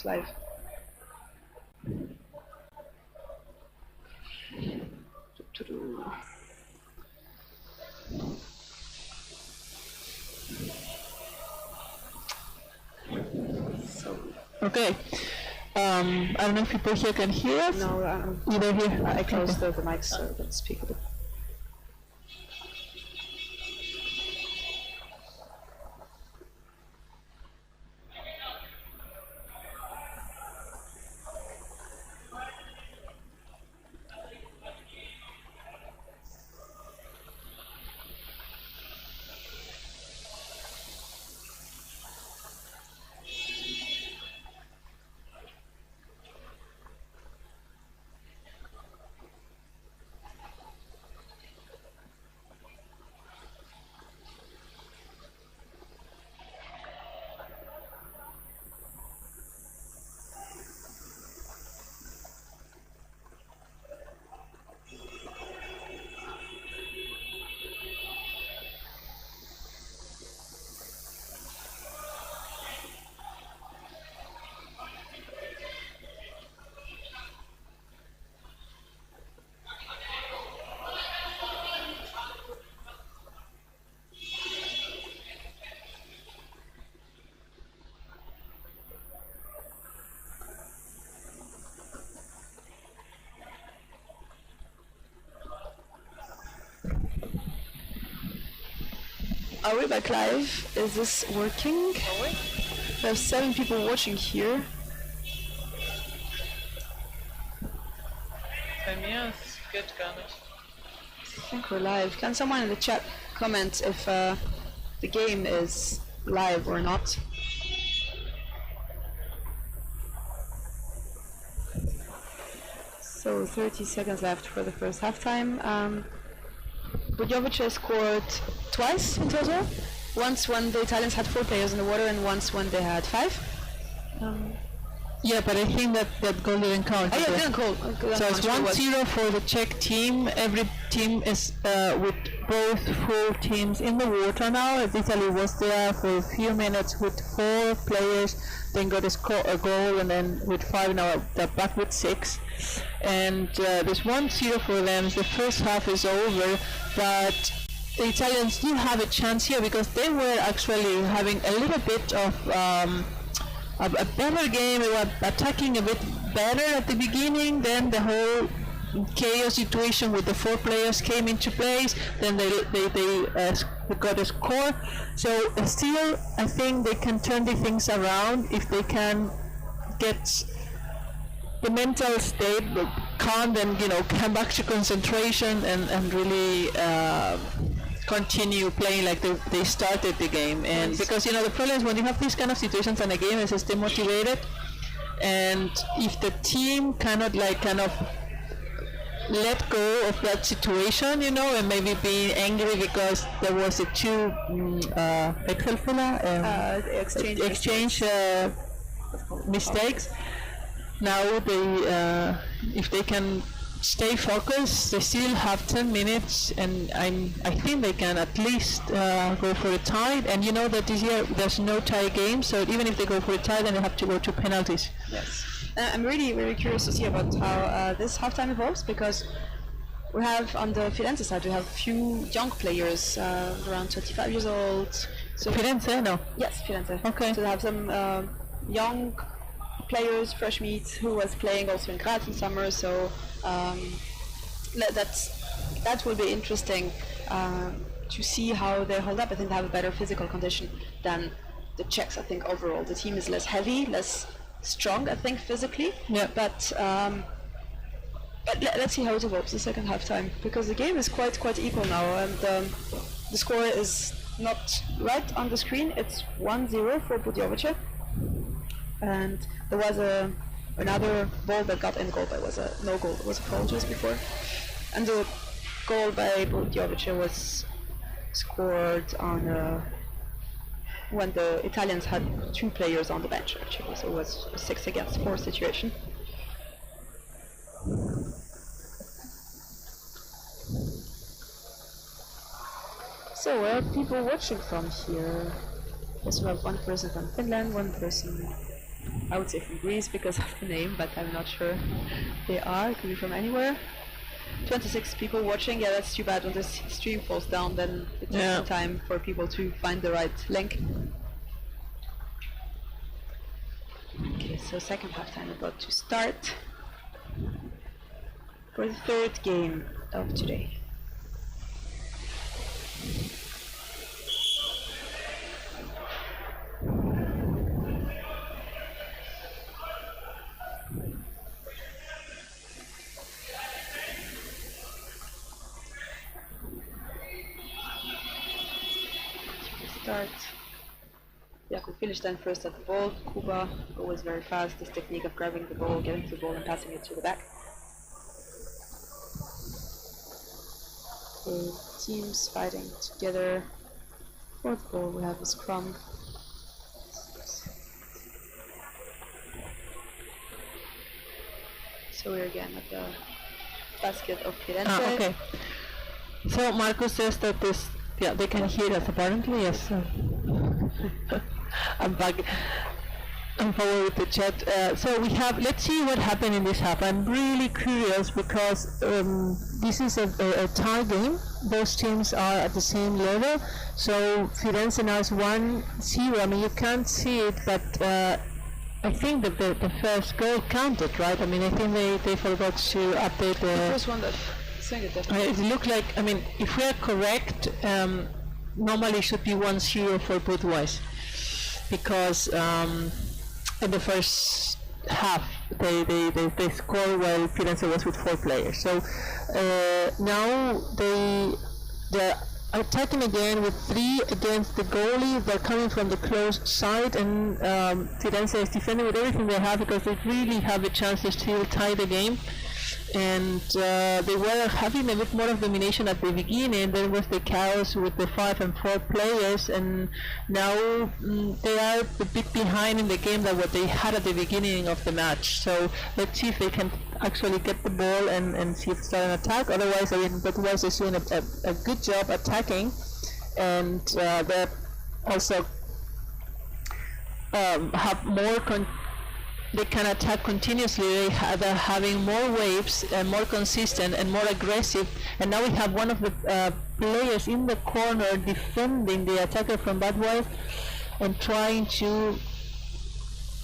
it's live. Okay. I don't know if people here can hear us. No, either here. I closed the mic so I can speak a bit. Are we back live? Is this working? We have 7 people watching here. Bei mir geht gar nicht. I think we're live. Can someone in the chat comment if the game is live or not? So 30 seconds left for the first halftime. Bujovic scored twice in total. Once when the Italians had 4 players in the water and once when they had 5. Yeah, but I think that goal didn't count. Oh, yeah, it didn't count. So it's 1-0 for the Czech team. Every team is with both full teams in the water now. Italy was there for a few minutes with 4 players, then got a goal, and then with 5 now they're back with 6. And there's 1-0 for them. The first half is over, but the Italians do have a chance here because they were actually having a little bit of a better game. They were attacking a bit better at the beginning, then the whole chaos situation with the 4 players came into place, then they got a score. So still I think they can turn the things around if they can get the mental state calm and come back to concentration and really continue playing like they started the game. And because the problem is when you have these kind of situations and a game is just demotivated, and if the team cannot let go of that situation, and maybe being angry because there was a exchange mistakes. Now they, if they can stay focused, they still have 10 minutes, and I think they can at least go for a tie. And that this year there's no tie game, so even if they go for a tie, then they have to go to penalties. Yes. I'm really very curious to see about how this halftime evolves, because we have on the Firenze side, we have few young players around 25 years old. So Firenze, no? Yes, Firenze. Okay. So they have some young players, fresh meat, who was playing also in Graz in summer. So that will be interesting to see how they hold up. I think they have a better physical condition than the Czechs. I think overall the team is less heavy, less strong, I think, physically. Yeah. But let's see how it evolves the second half time, because the game is quite equal now, and the score is not right on the screen. It's 1-0 for Bujovic, and there was another ball that got in goal, but it was a no goal. It was a foul just before, and the goal by Bujovic was scored on when the Italians had 2 players on the bench, actually, so it was a 6-against-4 situation. So where are people watching from here? Yes, we have one person from Finland, one person I would say from Greece because of the name, but I'm not sure they are. It could be from anywhere. 26 people watching. Yeah, that's too bad. When this stream falls down, then it takes some time for people to find the right link. Okay, so second halftime about to start for the third game of today. Start. Jakub finished then first at the ball. Kuba always very fast. This technique of grabbing the ball, getting to the ball and passing it to the back. Okay, teams fighting together for the ball. We have a scrum. So we're again at the basket of Firenze. Okay. So Marcus says that this, they can hear us apparently, yes. I'm back. I'm forward with the chat. So we have, let's see what happened in this half. I'm really curious because this is a tie game. Both teams are at the same level. So Firenze now is 1-0. I mean, you can't see it, but I think that the first goal counted, right? I mean, I think they forgot to update The first one that sang it definitely. it looked like, I mean, if we are correct, normally it should be 1-0 for Budweis, because in the first half they scored while Firenze was with 4 players. So now they're attacking again with 3 against the goalie. They're coming from the closed side, and Firenze is defending with everything they have because they really have a chance to still tie the game. And they were having a bit more of domination at the beginning. There was the chaos with the 5 and 4 players, and now they are a bit behind in the game than what they had at the beginning of the match. So let's see if they can actually get the ball and see if it's an attack. Otherwise, I mean, Budweis is doing a good job attacking, and they also have more they can attack continuously. They're having more waves and more consistent and more aggressive. And now we have one of the players in the corner defending the attacker from Budweis and trying to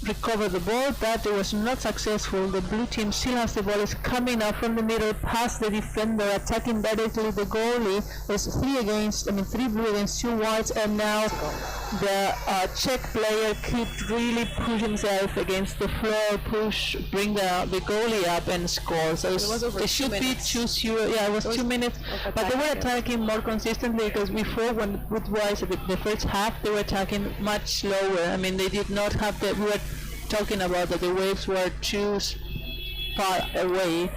recover the ball, but it was not successful. The blue team still has the ball. It's coming out from the middle past the defender, attacking directly the goalie. There's 3 blue against 2 whites, and now the Czech player could really push himself against the floor, bring the goalie up and score. So it should be 2-0. Yeah, it was 2 minutes, but they were attacking more consistently, because before, when Budweis the first half, they were attacking much slower. I mean, they did not have the, we were talking about that the waves were too far away,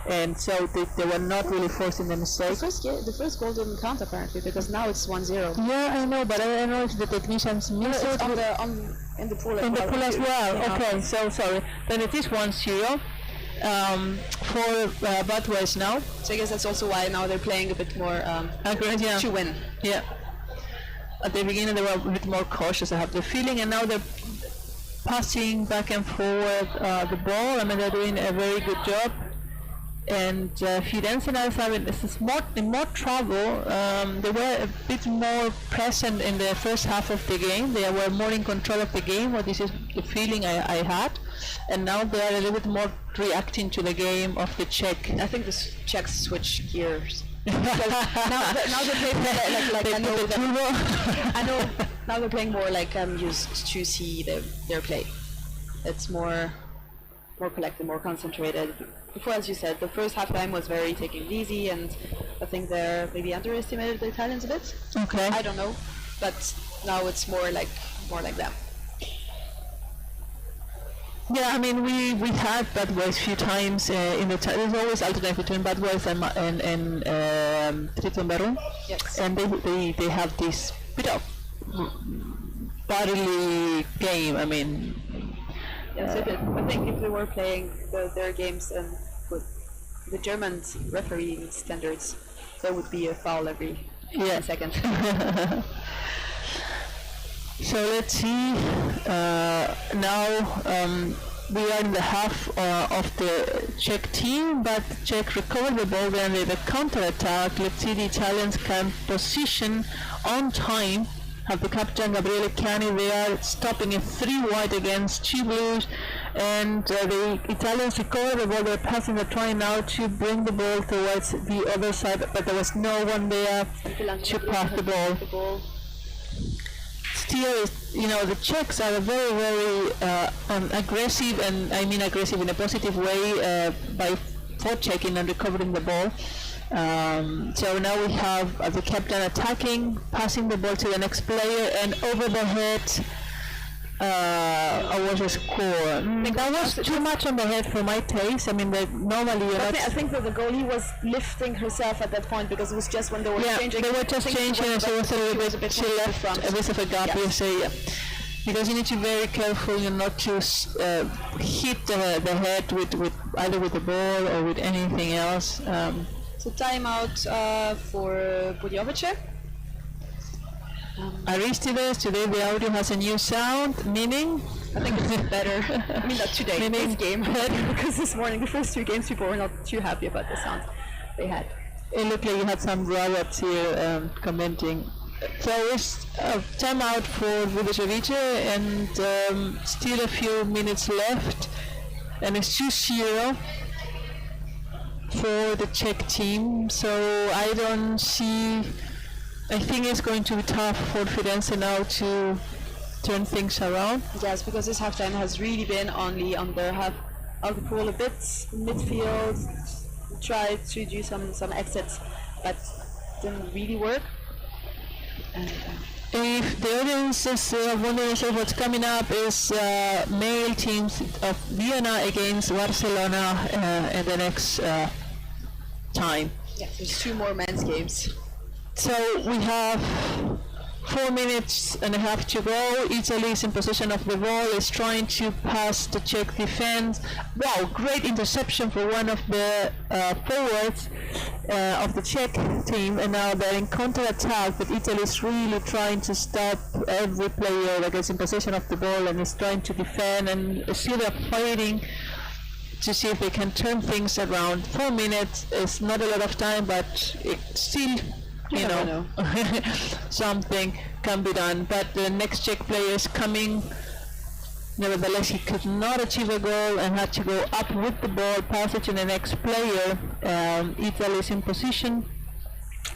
and so they were not really forcing the mistake. The first goal didn't count apparently, because now it's 1-0. Yeah, I know, but I don't know if the technicians missed it. In the pool as well. In the pool as well. Yeah. Okay, so sorry. Then it is 1-0 for Budweis now. So I guess that's also why now they're playing a bit more Yeah. to win. Yeah. At the beginning they were a bit more cautious, I have the feeling, and now they're passing back and forward the ball. I mean, they're doing a very good job. And Firenze now is having more trouble. They were a bit more present in the first half of the game. They were more in control of the game, or this is the feeling I had. And now they are a little bit more reacting to the game of the Czech. I think the Czechs switch gears. now they're playing like I know now they're playing more like I'm used to see their play. It's more collected, more concentrated. Before, as you said, the first half time was very taking it easy, and I think they maybe underestimated the Italians a bit. Okay. I don't know, but now it's more like them. Yeah, I mean, we had Budweis a few times in the there's always alternate between Budweis and Triton Barron. Yes. And they have this bit of bodily game. I mean, Yes, I think if they were playing their games and with the German refereeing standards, there would be a foul every second. So let's see. Now we are in the half of the Czech team, but Czech recovered the ball then with a counter-attack. Let's see the Italians can position on time. Have the captain Gabriele Cani there, stopping it 3 wide against 2 blues, and the Italians recover the ball. They're passing, they're trying now to bring the ball towards the other side, but there was no one there to pass the ball. Still, the Czechs are very, very aggressive, and I mean aggressive in a positive way by forechecking and recovering the ball. So now we have the captain attacking, passing the ball to the next player, and over the head was a score. That was too much on the head for my taste. I mean, normally I think that the goalie was lifting herself at that point because it was just when they were changing. They were just changing, and she was a little bit. She left a bit of a gap. You say, because you need to be very careful, not to hit the head with either with the ball or with anything else. So timeout for Budjovice. Aristides, today the audio has a new sound, meaning? I think it's better. I mean, not today, meaning this game, because this morning, the first 2 games, people were not too happy about the sound they had. It looked like you had some robots here commenting. So it's timeout for Budjovice, and still a few minutes left, and it's 2-0 for the Czech team. So I think it's going to be tough for Firenze now to turn things around. Yes, because this halftime has really been only on their half of the pool, a bit midfield, tried to do some exits, but didn't really work. And, if the audience is wondering what's coming up is male teams of Vienna against Barcelona in the next time. Yeah, there's 2 more men's games. So we have 4 minutes and a half to go. Italy is in possession of the ball, is trying to pass the Czech defense. Wow, great interception for one of the forwards of the Czech team, and now they're in counter-attack, but Italy is really trying to stop every player that gets in possession of the ball and is trying to defend, and still they're fighting to see if they can turn things around. 4 minutes is not a lot of time, but it's still something can be done. But the next Czech player is coming. Nevertheless, he could not achieve a goal and had to go up with the ball, pass it to the next player. Italy is in position.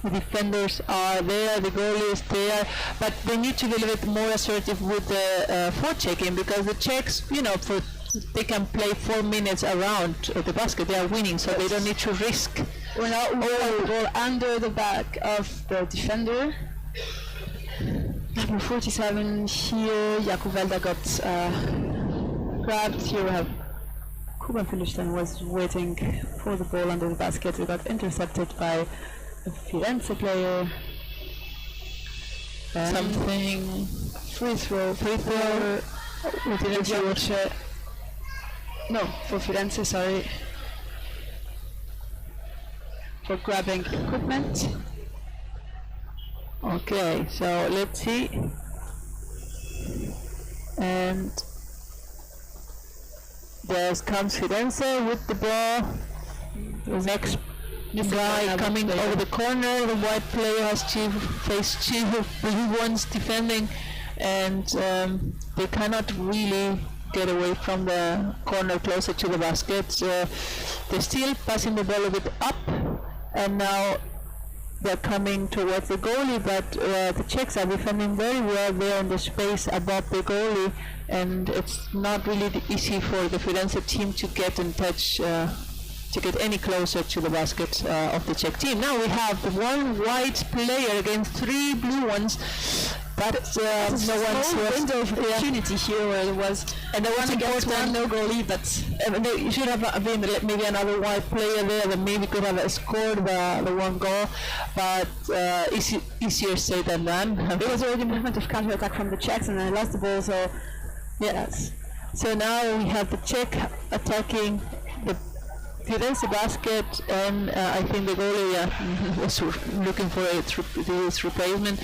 The defenders are there, the goalie is there, but they need to be a little bit more assertive with the forechecking, because the Czechs, they can play 4 minutes around the basket. They are winning, so they don't need to risk. We're now the ball under the back of the defender. Number 47 here, Jakub Velda got grabbed. Here we have Kuban Filishtan was waiting for the ball under the basket. We got intercepted by a Firenze player. Something free throw. We didn't see it. No, for Firenze, sorry. For grabbing equipment. Okay, so let's see. And there comes Firenze with the ball. The next guy coming over the corner. The white player has to face 2 blue ones defending, and they cannot really get away from the corner closer to the basket. They're still passing the ball a bit up, and now they're coming towards the goalie, but the Czechs are defending very well there in the space above the goalie, and it's not really easy for the Firenze team to get in touch, to get any closer to the basket of the Czech team. Now we have the 1 white player against 3 blue ones. But no one's window of opportunity here where it was, and the one against one, no goalie, but you should have been maybe another white player there that maybe could have scored the 1 goal, but easier said than done. It was already a movement of counter-attack from the Czechs, and then they lost the ball, so yes. So now we have the Czech attacking the Firenze basket, and I think the goalie was looking for his replacement.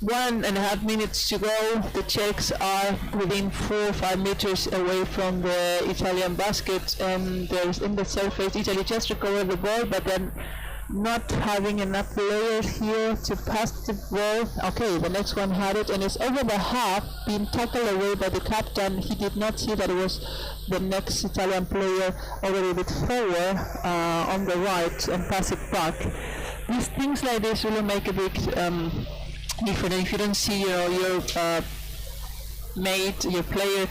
1.5 minutes to go. The Czechs are within 4 or 5 meters away from the Italian basket, and there's in the surface. Italy just recovered the ball, but then not having enough players here to pass the ball. Okay, the next one had it, and it's over the half, being tackled away by the captain. He did not see that it was the next Italian player a little bit forward on the right and pass it back. These things like this really make a big difference. If you don't see your mate, your player,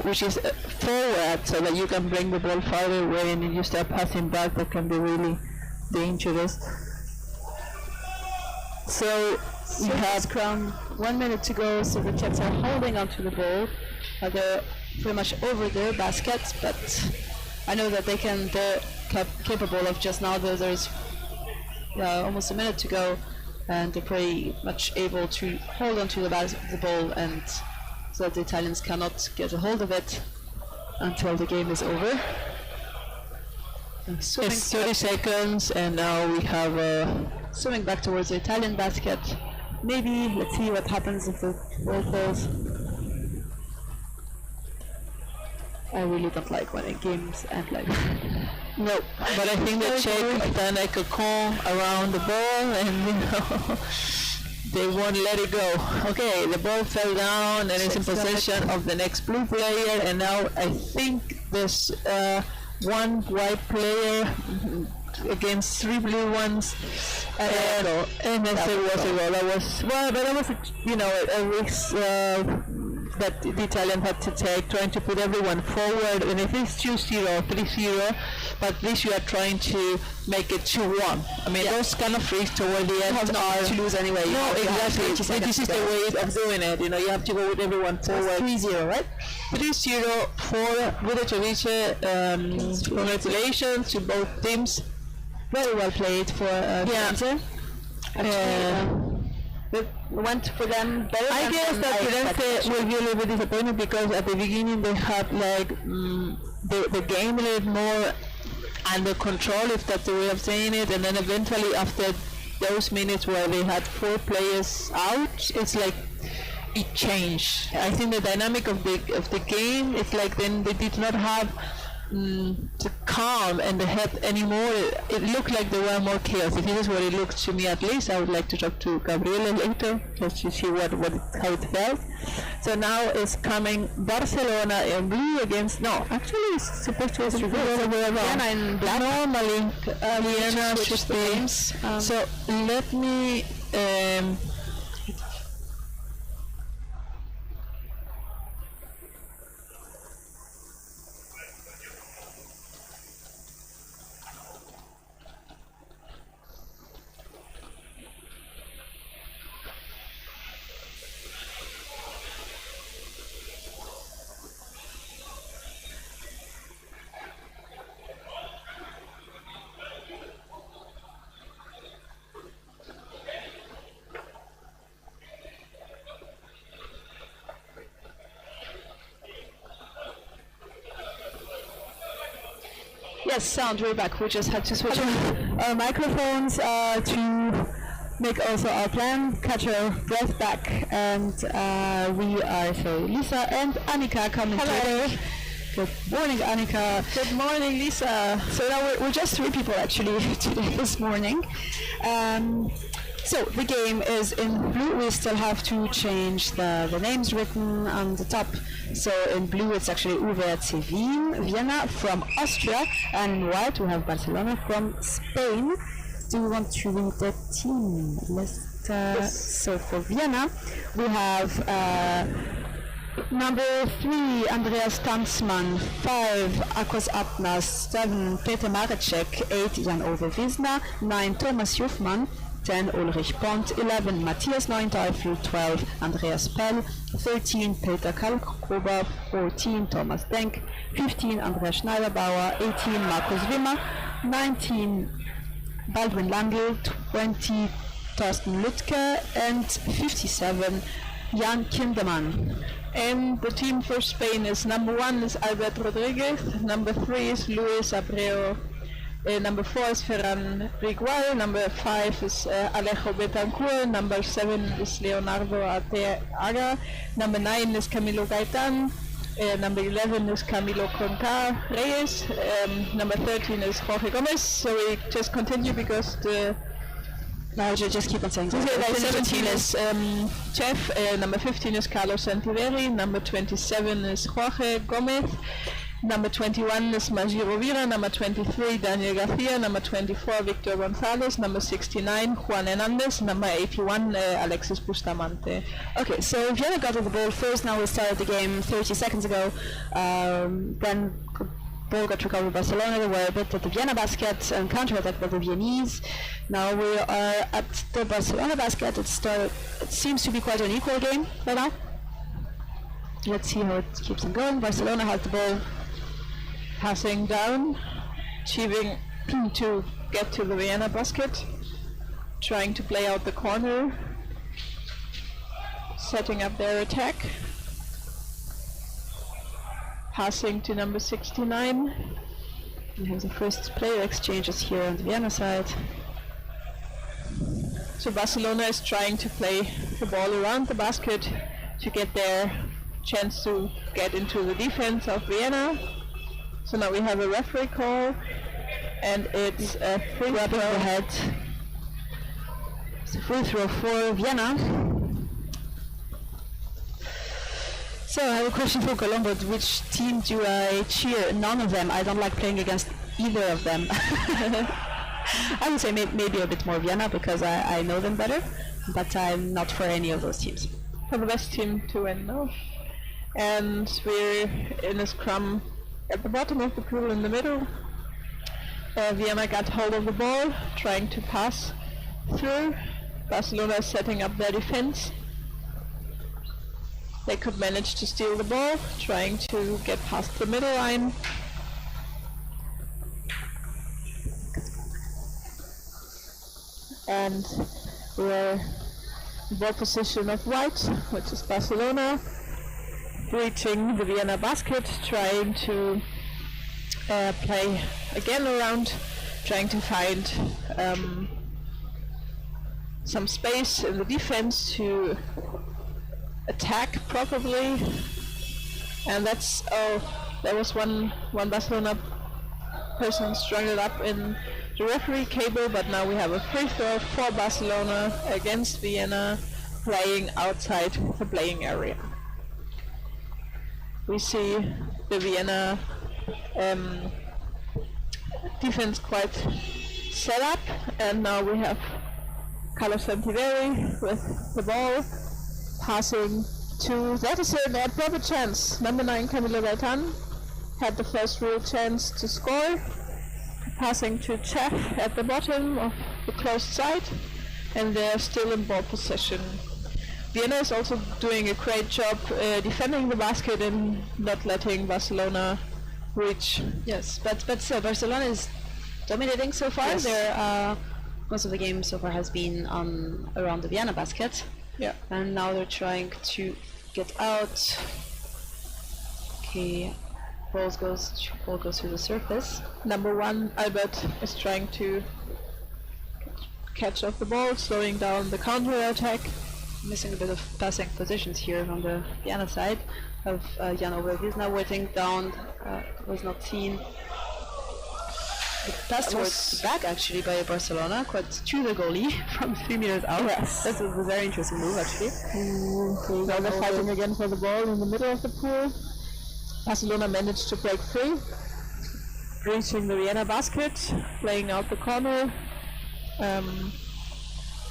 which is forward, so that you can bring the ball farther away, and you start passing back, that can be really dangerous. So we have scrum, 1 minute to go, so the Czechs are holding onto the ball. They're pretty much over their basket, but I know that they're capable of just now, there's almost a minute to go, and they're pretty much able to hold onto the ball, and so that the Italians cannot get a hold of it until the game is over. it's 30 seconds, and now we have swimming back towards the Italian basket. Maybe, let's see what happens if the ball falls. I really don't like when games end like that. no, but I think the Czech done like a cone around the ball, and they won't let it go. Okay, the ball fell down, and it's in possession of the next blue player, and now I think there's one white player against 3 blue ones, and yes, it was a goal. That was but that was a risk that the Italian had to take, trying to put everyone forward. And if it's 2-0, 3-0, but at least you are trying to make it 2-1. I mean, those kind of risks toward the end are to lose anyway. No, exactly. This is the way of doing it. You have to go with everyone forward. 3-0, right? 3-0 for Vudovic. Congratulations to both teams. Very well played for Firenze. It went for them better. I guess that Firenze will be a little bit disappointed, because at the beginning they had like the game a little more under control, if that's the way of saying it, and then eventually after those minutes where they had 4 players out, it's like it changed. I think the dynamic of the game, it's like then they did not have the calm and the head anymore. It looked like there were more chaos. If this is what it looked to me, at least. I would like to talk to Gabriela later just to see how it felt. So now it's coming Barcelona in blue against, no, actually it's supposed to be the other way around. Vienna in black. Normally Vienna should be. So let me Yes, sound, we're back. We just had to switch our microphones to make also our plan, catch our breath back, and we are, so Lisa and Annika coming together. Good morning, Annika. Good morning, Lisa. So now we're just 3 people actually today this morning. So the game is in blue. We still have to change the names written on the top. So in blue it's actually UVRC Vienna from Austria, and in white we have Barcelona from Spain. Do we want to read the team list? So for Vienna we have number 3 Andreas Tanzmann, 5 Akos Apnas, 7 Peter Marecek, 8 Jan-Ove Wisner, 9 Thomas Jufmann, 10 Ulrich Pont, 11 Matthias Neunteufel, 12 Andreas Pell, 13 Peter Kalkgruber, 14 Thomas Denk, 15 Andreas Schneiderbauer, 18 Markus Wimmer, 19 Baldwin Landl, 20 Thorsten Lütke, and 57 Jan Kindermann. And the team for Spain is number 1 is Albert Rodriguez, number 3 is Luis Abreu, Number 4 is Ferran Rigual, number 5 is Alejo Betancourt, number 7 is Leonardo Arteaga, number 9 is Camilo Gaitan, number 11 is Camilo Contar Reyes, number 13 is Jorge Gomez. So we just continue because the No, just keep on saying that. like 17 is Chef, number 15 is Carlos Santiveri, number 27 is Jorge Gomez, number 21 is Majiro Vira, number 23 Daniel Garcia, number 24 Victor Gonzalez, number 69 Juan Hernandez, number 81 Alexis Bustamante. Okay, so Vienna got the ball first. Now we started the game 30 seconds ago. Then ball got recovered by Barcelona. They were a bit at the Vienna basket and counter-attacked by the Viennese. Now we are at the Barcelona basket. It seems to be quite an equal game right now. Let's see how it keeps on going. Barcelona has the ball. Passing down, achieving to get to the Vienna basket, trying to play out the corner, setting up their attack, passing to number 69. We have the first player exchanges here on the Vienna side. So Barcelona is trying to play the ball around the basket to get their chance to get into the defense of Vienna. So now we have a referee call, and it's a free Grabbing throw. the head. It's a free throw for Vienna. So I have a question for Colombo. Which team do I cheer? None of them. I don't like playing against either of them. I would say maybe a bit more Vienna because I know them better, but I'm not for any of those teams. For the best team to win now. And we're in a scrum at the bottom of the pool in the middle. Vienna got hold of the ball, trying to pass through. Barcelona is setting up their defense. They could manage to steal the ball, trying to get past the middle line. And we're in ball position of white, which is Barcelona, reaching the Vienna basket, trying to play again around, trying to find some space in the defense to attack properly. And there was one Barcelona person struggled up in the referee cable, but now we have a free throw for Barcelona against Vienna, playing outside the playing area. We see the Vienna defense quite set up, and now we have Carlos Santiveri with the ball, passing to, that is a proper chance. Number 9 Camilo Gaitan had the first real chance to score, passing to Chef at the bottom of the closed side, and they're still in ball possession. Vienna is also doing a great job defending the basket and not letting Barcelona reach. Yes, but still Barcelona is dominating so far. Yes. Most of the game so far has been around the Vienna basket. Yeah. And now they're trying to get out. Okay, ball goes through the surface. Number 1 Albert is trying to catch off the ball, slowing down the counter attack. Missing a bit of passing positions here on the Vienna side of Jan Oberg. He's now waiting down, was not seen. The pass towards the back actually by Barcelona, quite to the goalie from 3 meters out. Yes. That was a very interesting move actually. Now they're fighting again for the ball in the middle of the pool. Barcelona managed to break free, reaching the Vienna basket, playing out the corner,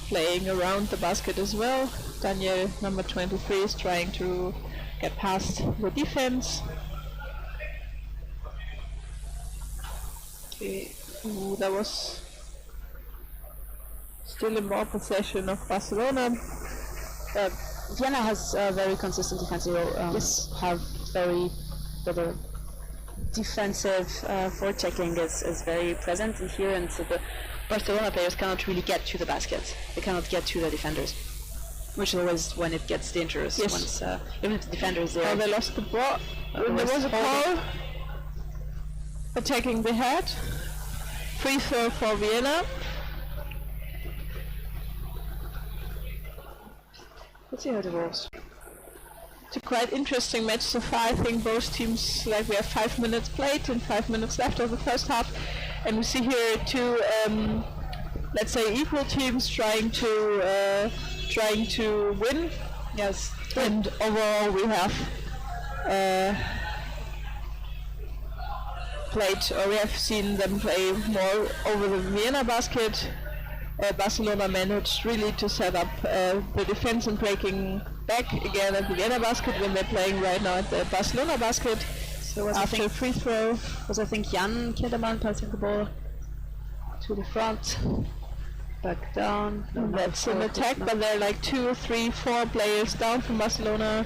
playing around the basket as well. Daniel, number 23, is trying to get past the defense. Okay. Ooh, that was still in ball possession of Barcelona. Vienna has a very consistent defensive have very the defensive forechecking is very present in here, and so the Barcelona players cannot really get to the basket. They cannot get to the defenders, which is always when it gets dangerous. Yes. Once, even if the defender is there. Oh, they lost the ball. There was a call attacking the head free throw for Vienna. Let's see how it evolves. It's a quite interesting match so far. I think both teams, like we have 5 minutes played and 5 minutes left of the first half, and we see here two, let's say, equal teams trying to win. Yes. And overall we have we have seen them play more over the Vienna basket. Barcelona managed really to set up the defense and breaking back again at the Vienna basket when they're playing right now at the Barcelona basket. So After a free throw was I think Jan Kinderman passing the ball to the front, back down. No, that's an attack, but there are like 2, 3, 4 players down from Barcelona.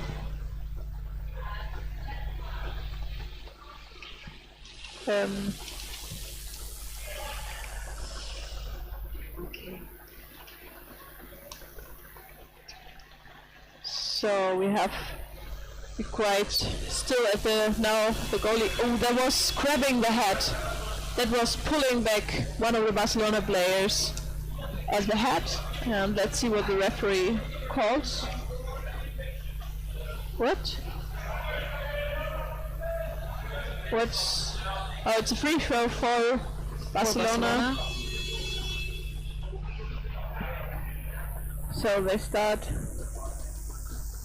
Okay. So we have quite still at the goalie. Oh, that was grabbing the head. That was pulling back one of the Barcelona players at the head. And let's see what the referee calls. What? What's? Oh, it's a free throw for Barcelona. So they start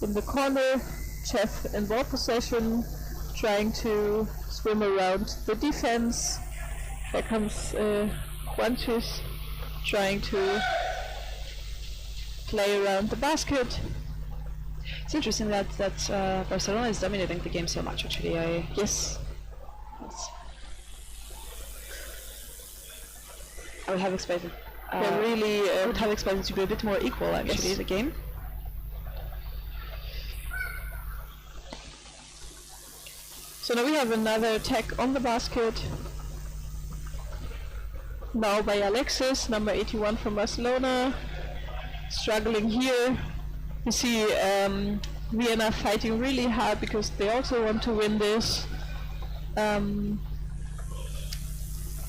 in the corner, Jeff in ball possession, trying to swim around the defense. There comes Juanchis trying to play around the basket. It's interesting that Barcelona is dominating the game so much. Actually, Yes. I would have expected. They really I would have expected to be a bit more equal. Actually, Yes. the game. So now we have another attack on the basket. Now by Alexis, number 81 from Barcelona. Struggling here. You see Vienna fighting really hard because they also want to win this.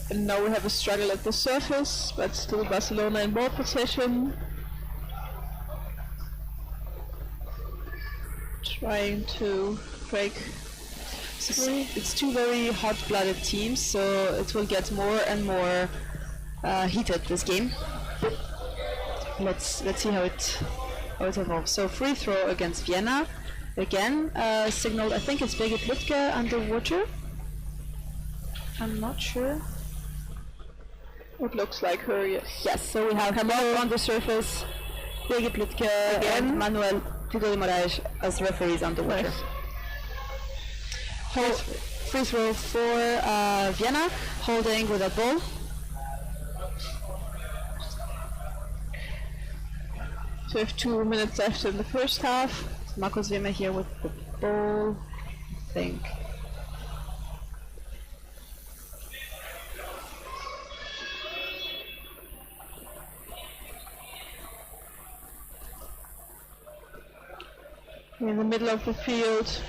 And now we have a struggle at the surface, but still Barcelona in ball possession. Trying to break. It's two very hot-blooded teams, so it will get more and more heated this game. Let's see how it evolves. So free throw against Vienna, again signaled. I think it's Birgit Lütke underwater. I'm not sure. It looks like her, yes. Yes. So we have Kamel on the surface, Birgit Lütke and Manuel Pico de Moraes as referees underwater. Nice. Free throw for Vienna, holding with a ball. So we have 2 minutes left in the first half. Marcos Wimmer here with the ball, I think. In the middle of the field,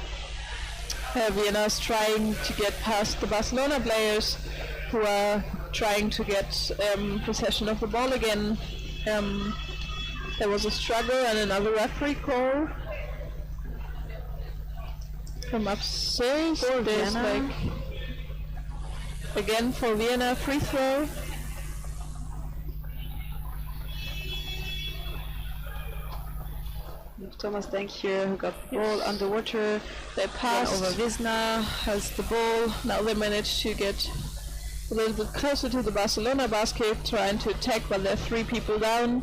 Vienna is trying to get past the Barcelona players who are trying to get possession of the ball again. There was a struggle and another referee call from upstairs. There's like again for Vienna free throw. Thomas Denk here, who got the ball underwater. They passed over Wisna, has the ball. Now they managed to get a little bit closer to the Barcelona basket, trying to attack, but there are 3 people down,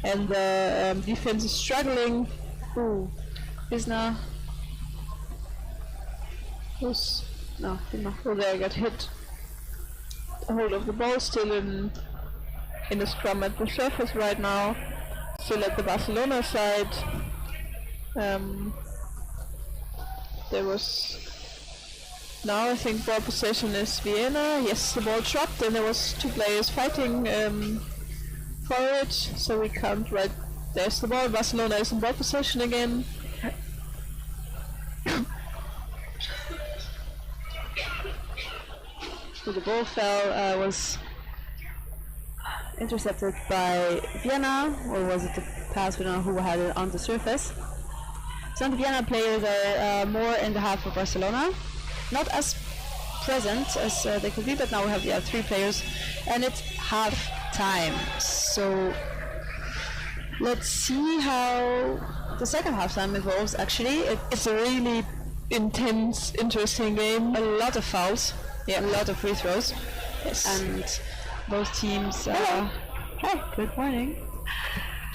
and the defense is struggling. Ooh, Wisna. Who's No, Wisna. oh, there got hit. A hold of the ball, still in the scrum at the surface right now. Still at the Barcelona side. There was now I think ball possession is Vienna. Yes, the ball dropped and there was 2 players fighting for it. So we count right. There's the ball. Barcelona is in ball possession again. So the ball fell, was intercepted by Vienna, or was it the pass? We don't know who had it on the surface. Some of the Vienna players are more in the half of Barcelona, not as present as they could be, but now we have 3 players, and it's half time. So let's see how the second half time evolves. Actually, It's a really intense, interesting game. a lot of fouls, a lot of free throws, Yes. and both teams. Hi, good morning.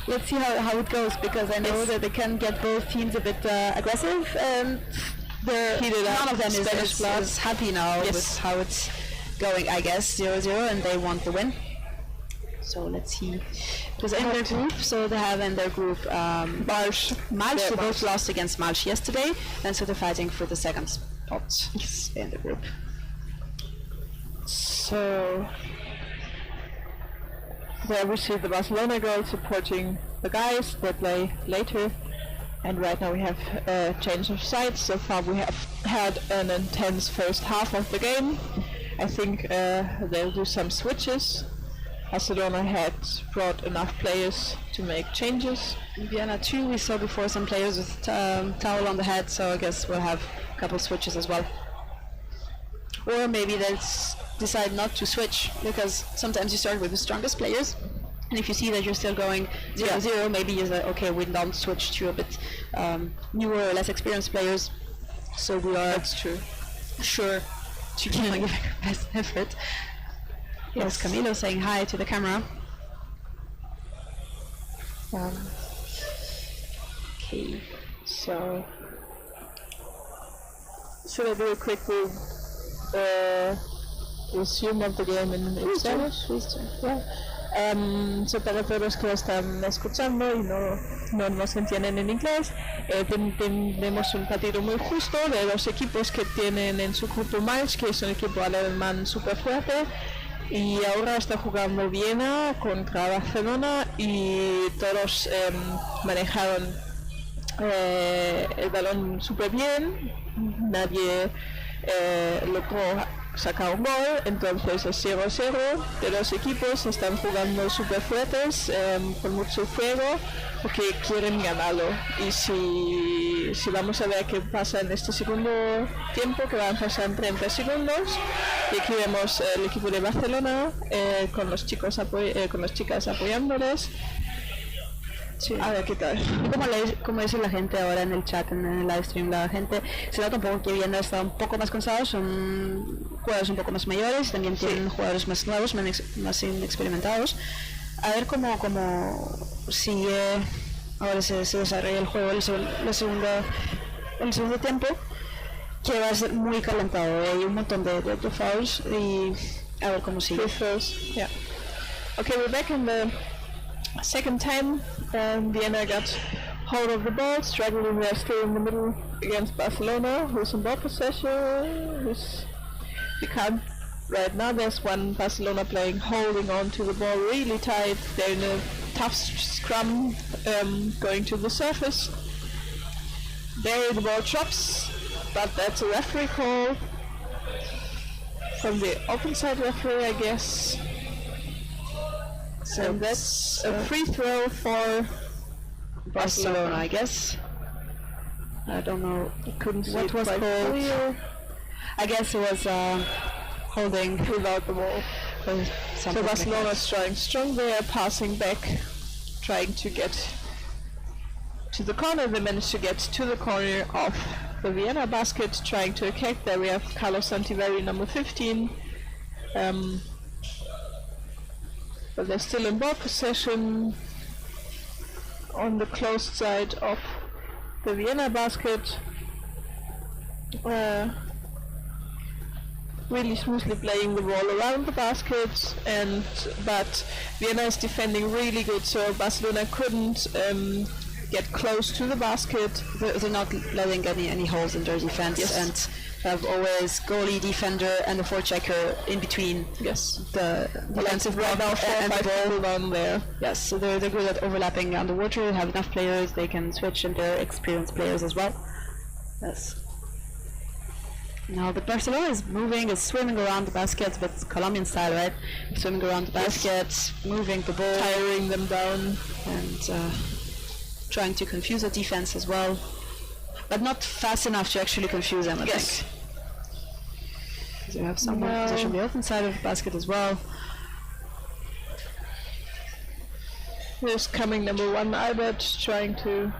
Let's see how it goes, because I know that they can get both teams a bit aggressive, and Heated up, none of them Spanish blood. is happy now with how it's going. I guess 0-0, and they want the win. So let's see. Because in their group, so they have in their group Malsch. They both lost against Malsch yesterday, and so they're fighting for the second spot in the group. So there we see the Barcelona girls supporting the guys. They play later, and right now we have a change of sides. So far we have had an intense first half of the game. I think they'll do some switches. Barcelona had brought enough players to make changes. In Vienna too, we saw before some players with towel on the head, so I guess we'll have a couple switches as well. Or maybe they'll decide not to switch, because sometimes you start with the strongest players, and if you see that you're still going 0-0, maybe you say, okay, we don't switch to a bit newer or less experienced players, so we are sure to give our best effort. Yes, Camilo saying hi to the camera. Okay, so should I do a quick resume of the game in Spanish? So para todos los que están escuchando y no nos entienden en inglés, tenemos un partido muy justo de dos equipos que tienen en su grupo Malsch, que es un equipo alemán súper fuerte, y ahora está jugando Viena contra Barcelona, y todos manejaron el balón súper bien, nadie logró sacar un gol, entonces es 0-0 de los equipos, están jugando súper fuertes, con mucho fuego, porque quieren ganarlo. Y si vamos a ver qué pasa en este segundo tiempo, que van a pasar en 30 segundos, y aquí vemos el equipo de Barcelona con los chicos con las chicas apoyándoles. Sí. A ver qué tal. Como dice la gente ahora en el chat, en el live stream, la gente se nota un poco que Viena está un poco más cansado, son jugadores un poco más mayores, también tienen jugadores más nuevos, más inexperimentados. A ver cómo sigue ahora se desarrolla el juego, el segundo tiempo, que va a ser muy calentado, hay un montón de fouls, y a ver cómo sigue. Yeah. Okay, we're back in the second time. Vienna got hold of the ball, struggling. They're still in the middle against Barcelona, who's in ball possession. You can't right now. There's one Barcelona playing, holding on to the ball really tight. They're in a tough scrum, going to the surface. There the ball drops, but that's a referee call from the open side referee, I guess. So that's a free throw for Barcelona, I guess. I don't know. Couldn't see what was called. I guess it was holding without the ball. So Barcelona is trying strong there, passing back, trying to get to the corner. They managed to get to the corner of the Vienna basket, trying to attack. There we have Carlos Santiveri, number 15. But they're still in ball possession on the closed side of the Vienna basket. Really smoothly playing the ball around the basket, but Vienna is defending really good, so Barcelona couldn't get close to the basket. They're not letting any holes in their defense, and have always goalie, defender, and the forechecker in between. Yes, the defensive block and the ball down there. Yes, so they're good at overlapping underwater. They have enough players, they can switch, and they're experienced players as well. Yes. No, but Barcelona is moving, is swimming around the basket, but Colombian style, right? Swimming around the basket, moving the ball, tiring them down, and trying to confuse the defense as well, but not fast enough to actually confuse them. I think. So you have someone positioned on the open side of the basket as well. Here's coming number 1 Albert, trying to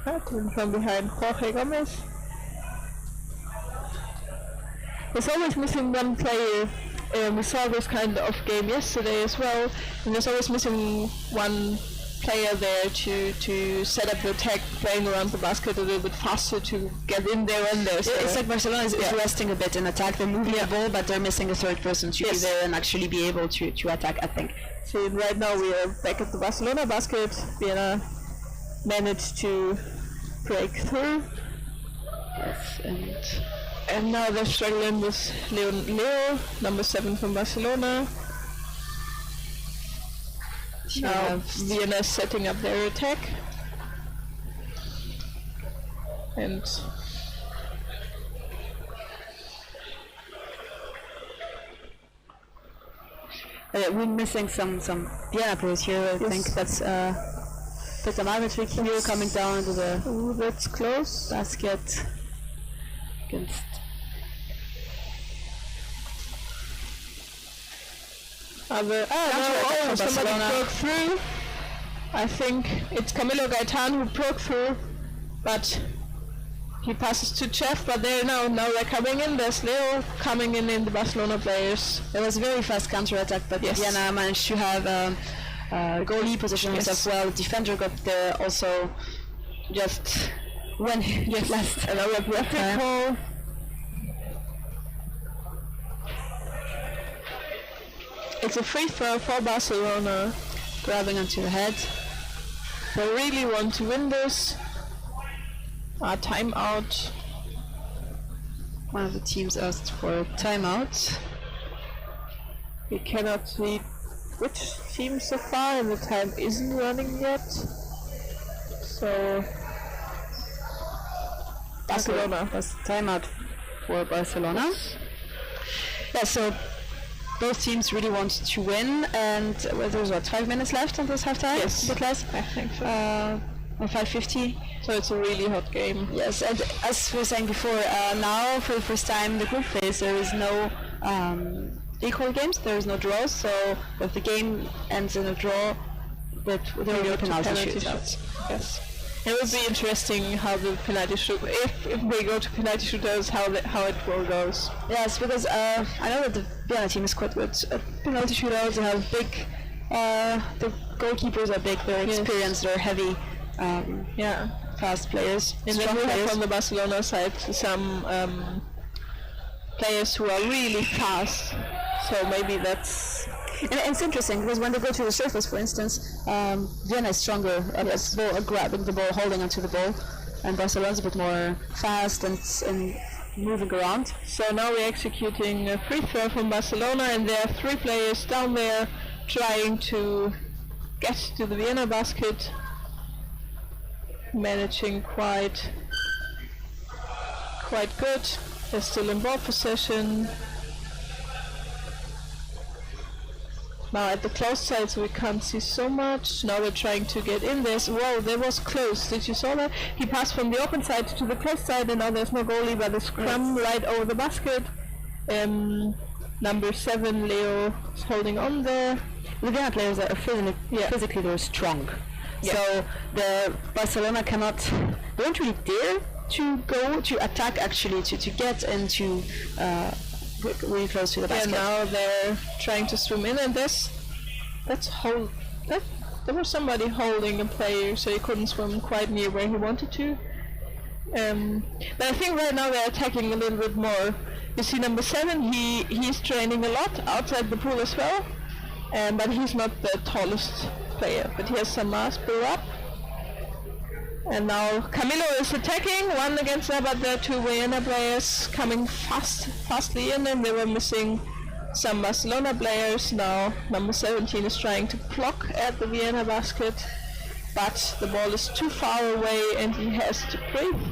hurt him from behind Jorge Gomez. There's always missing one player. We saw this kind of game yesterday as well, and there's always missing one player there to set up the attack, playing around the basket a little bit faster to get in there and there. So it's like Barcelona is resting a bit in attack. They're moving the ball, but they're missing a third person to be there and actually be able to attack, I think. So right now we are back at the Barcelona basket. Vienna managed to break through. Yes, and now they're struggling with Leo, number 7 from Barcelona. Now Vienna setting up their attack. And we're missing some Vienna players here. I think that's Peter Malvich here coming down to the that's close basket against somebody broke through. I think it's Camilo Gaetan who broke through, but he passes to Chef, but now they're coming in. There's Leo coming in the Barcelona players. It was a very fast counter-attack, but Vienna managed to have goalie position himself well. The defender got there also just when last another call. It's a free throw for Barcelona. Grabbing onto the head. They really want to win this. Timeout. One of the teams asked for a timeout. We cannot see which team so far, and the time isn't running yet. So Barcelona. That's timeout for Barcelona. Yeah, so both teams really want to win, and there's 5 minutes left on this halftime? Yes. A bit less? I think so. 5:50. So it's a really hot game. Yes, and as we were saying before, now for the first time in the group phase there is no equal games, there is no draws, so if the game ends in a draw, there will be penalty shootouts. Yes. It will be interesting how the penalty shoot, if they go to penalty shootouts, how it will goes. Yes, because I know that the Vienna team is quite good at penalty shootouts. They have big, the goalkeepers are big, they're experienced, they're heavy, fast players, and strong then we players. have on the Barcelona side some players who are really fast, so maybe that's... And it's interesting because when they go to the surface, for instance, Vienna is stronger at grabbing the ball, holding onto the ball, and Barcelona's a bit more fast and moving around. So now we're executing a free throw from Barcelona, and there are 3 players down there trying to get to the Vienna basket, managing quite good. They're still in ball possession. Now at the close side, so we can't see so much. Now they're trying to get in there. Whoa, that was close. Did you saw that? He passed from the open side to the close side, and now there's no goalie, but a scrum right over the basket. Number 7, Leo, is holding on there. The Vienna players are physically very strong. Yeah. So the Barcelona don't really dare to go to attack actually, to get into really close to the basket. And now they're trying to swim in, and there was somebody holding a player, so he couldn't swim quite near where he wanted to. But I think right now they're attacking a little bit more. You see number 7, he's training a lot outside the pool as well, but he's not the tallest player, but he has some mass built up. And now Camilo is attacking, 1 against there, but there are 2 Vienna players coming fastly in, and they were missing some Barcelona players. Now number 17 is trying to block at the Vienna basket, but the ball is too far away and he has to breathe.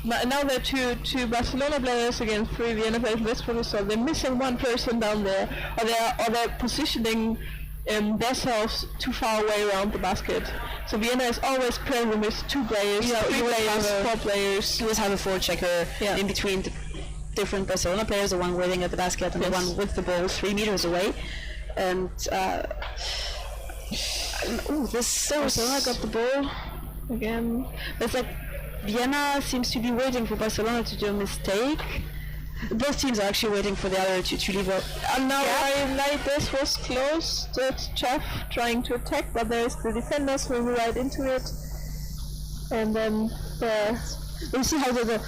now there are two Barcelona players against 3 Vienna players. That's what we saw. They're missing one person down there, or they're positioning themselves too far away around the basket. So Vienna is always playing with 2 players, 3 players, 4 players. You always have a forward checker in between the different Barcelona players, the one waiting at the basket and the one with the ball 3 meters away. And Barcelona got the ball again. It's like Vienna seems to be waiting for Barcelona to do a mistake. Both teams are actually waiting for the other to leave a and now this was close. That's Jeff trying to attack, but there's the defenders moving right into it. And then you see how the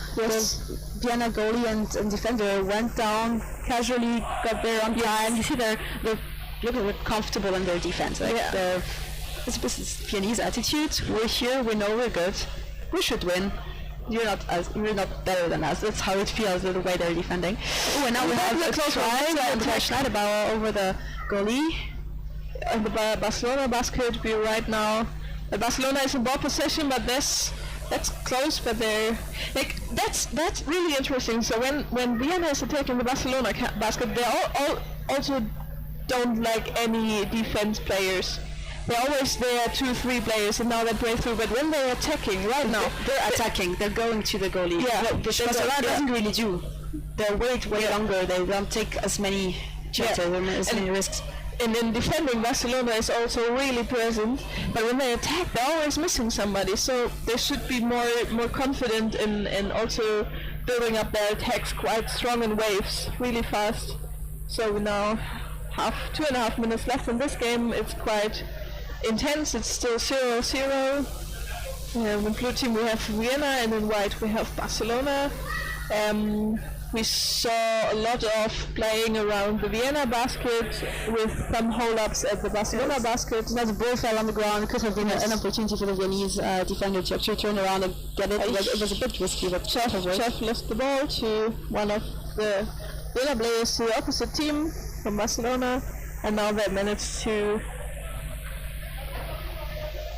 Vienna goalie and defender went down casually, got there on time. You see they're looking a bit comfortable in their defense. Like this is Viennese attitude. We're here, we know we're good. We should win. You're not better than us. That's how it feels, the way they're defending. Oh, and now we have a close try and Schneiderbauer over the goalie. And the Barcelona basket. We right now. Barcelona is in ball possession, but that's close. But they're like that's really interesting. So when Vienna is attacking the Barcelona basket, they all also don't like any defense players. They're always there, 2-3 players, and now they break through. But when they're attacking, right now, they're attacking. They're going to the goalie. Yeah, which Barcelona doesn't really do. They wait way longer. They don't take as many chances, as many risks. And in defending, Barcelona is also really present. But when they attack, they're always missing somebody. So they should be more confident in also building up their attacks quite strong in waves, really fast. So we now have 2.5 minutes left in this game. It's quite intense. It's still 0-0. In blue team we have Vienna, and in white we have Barcelona. We saw a lot of playing around the Vienna basket with some hole-ups at the Barcelona basket. Now the ball fell on the ground. It could have been an opportunity for the Viennese defender to actually turn around and get it. It was a bit risky, but Chef lost the ball to one of the Vienna players to the opposite team from Barcelona, and now they managed to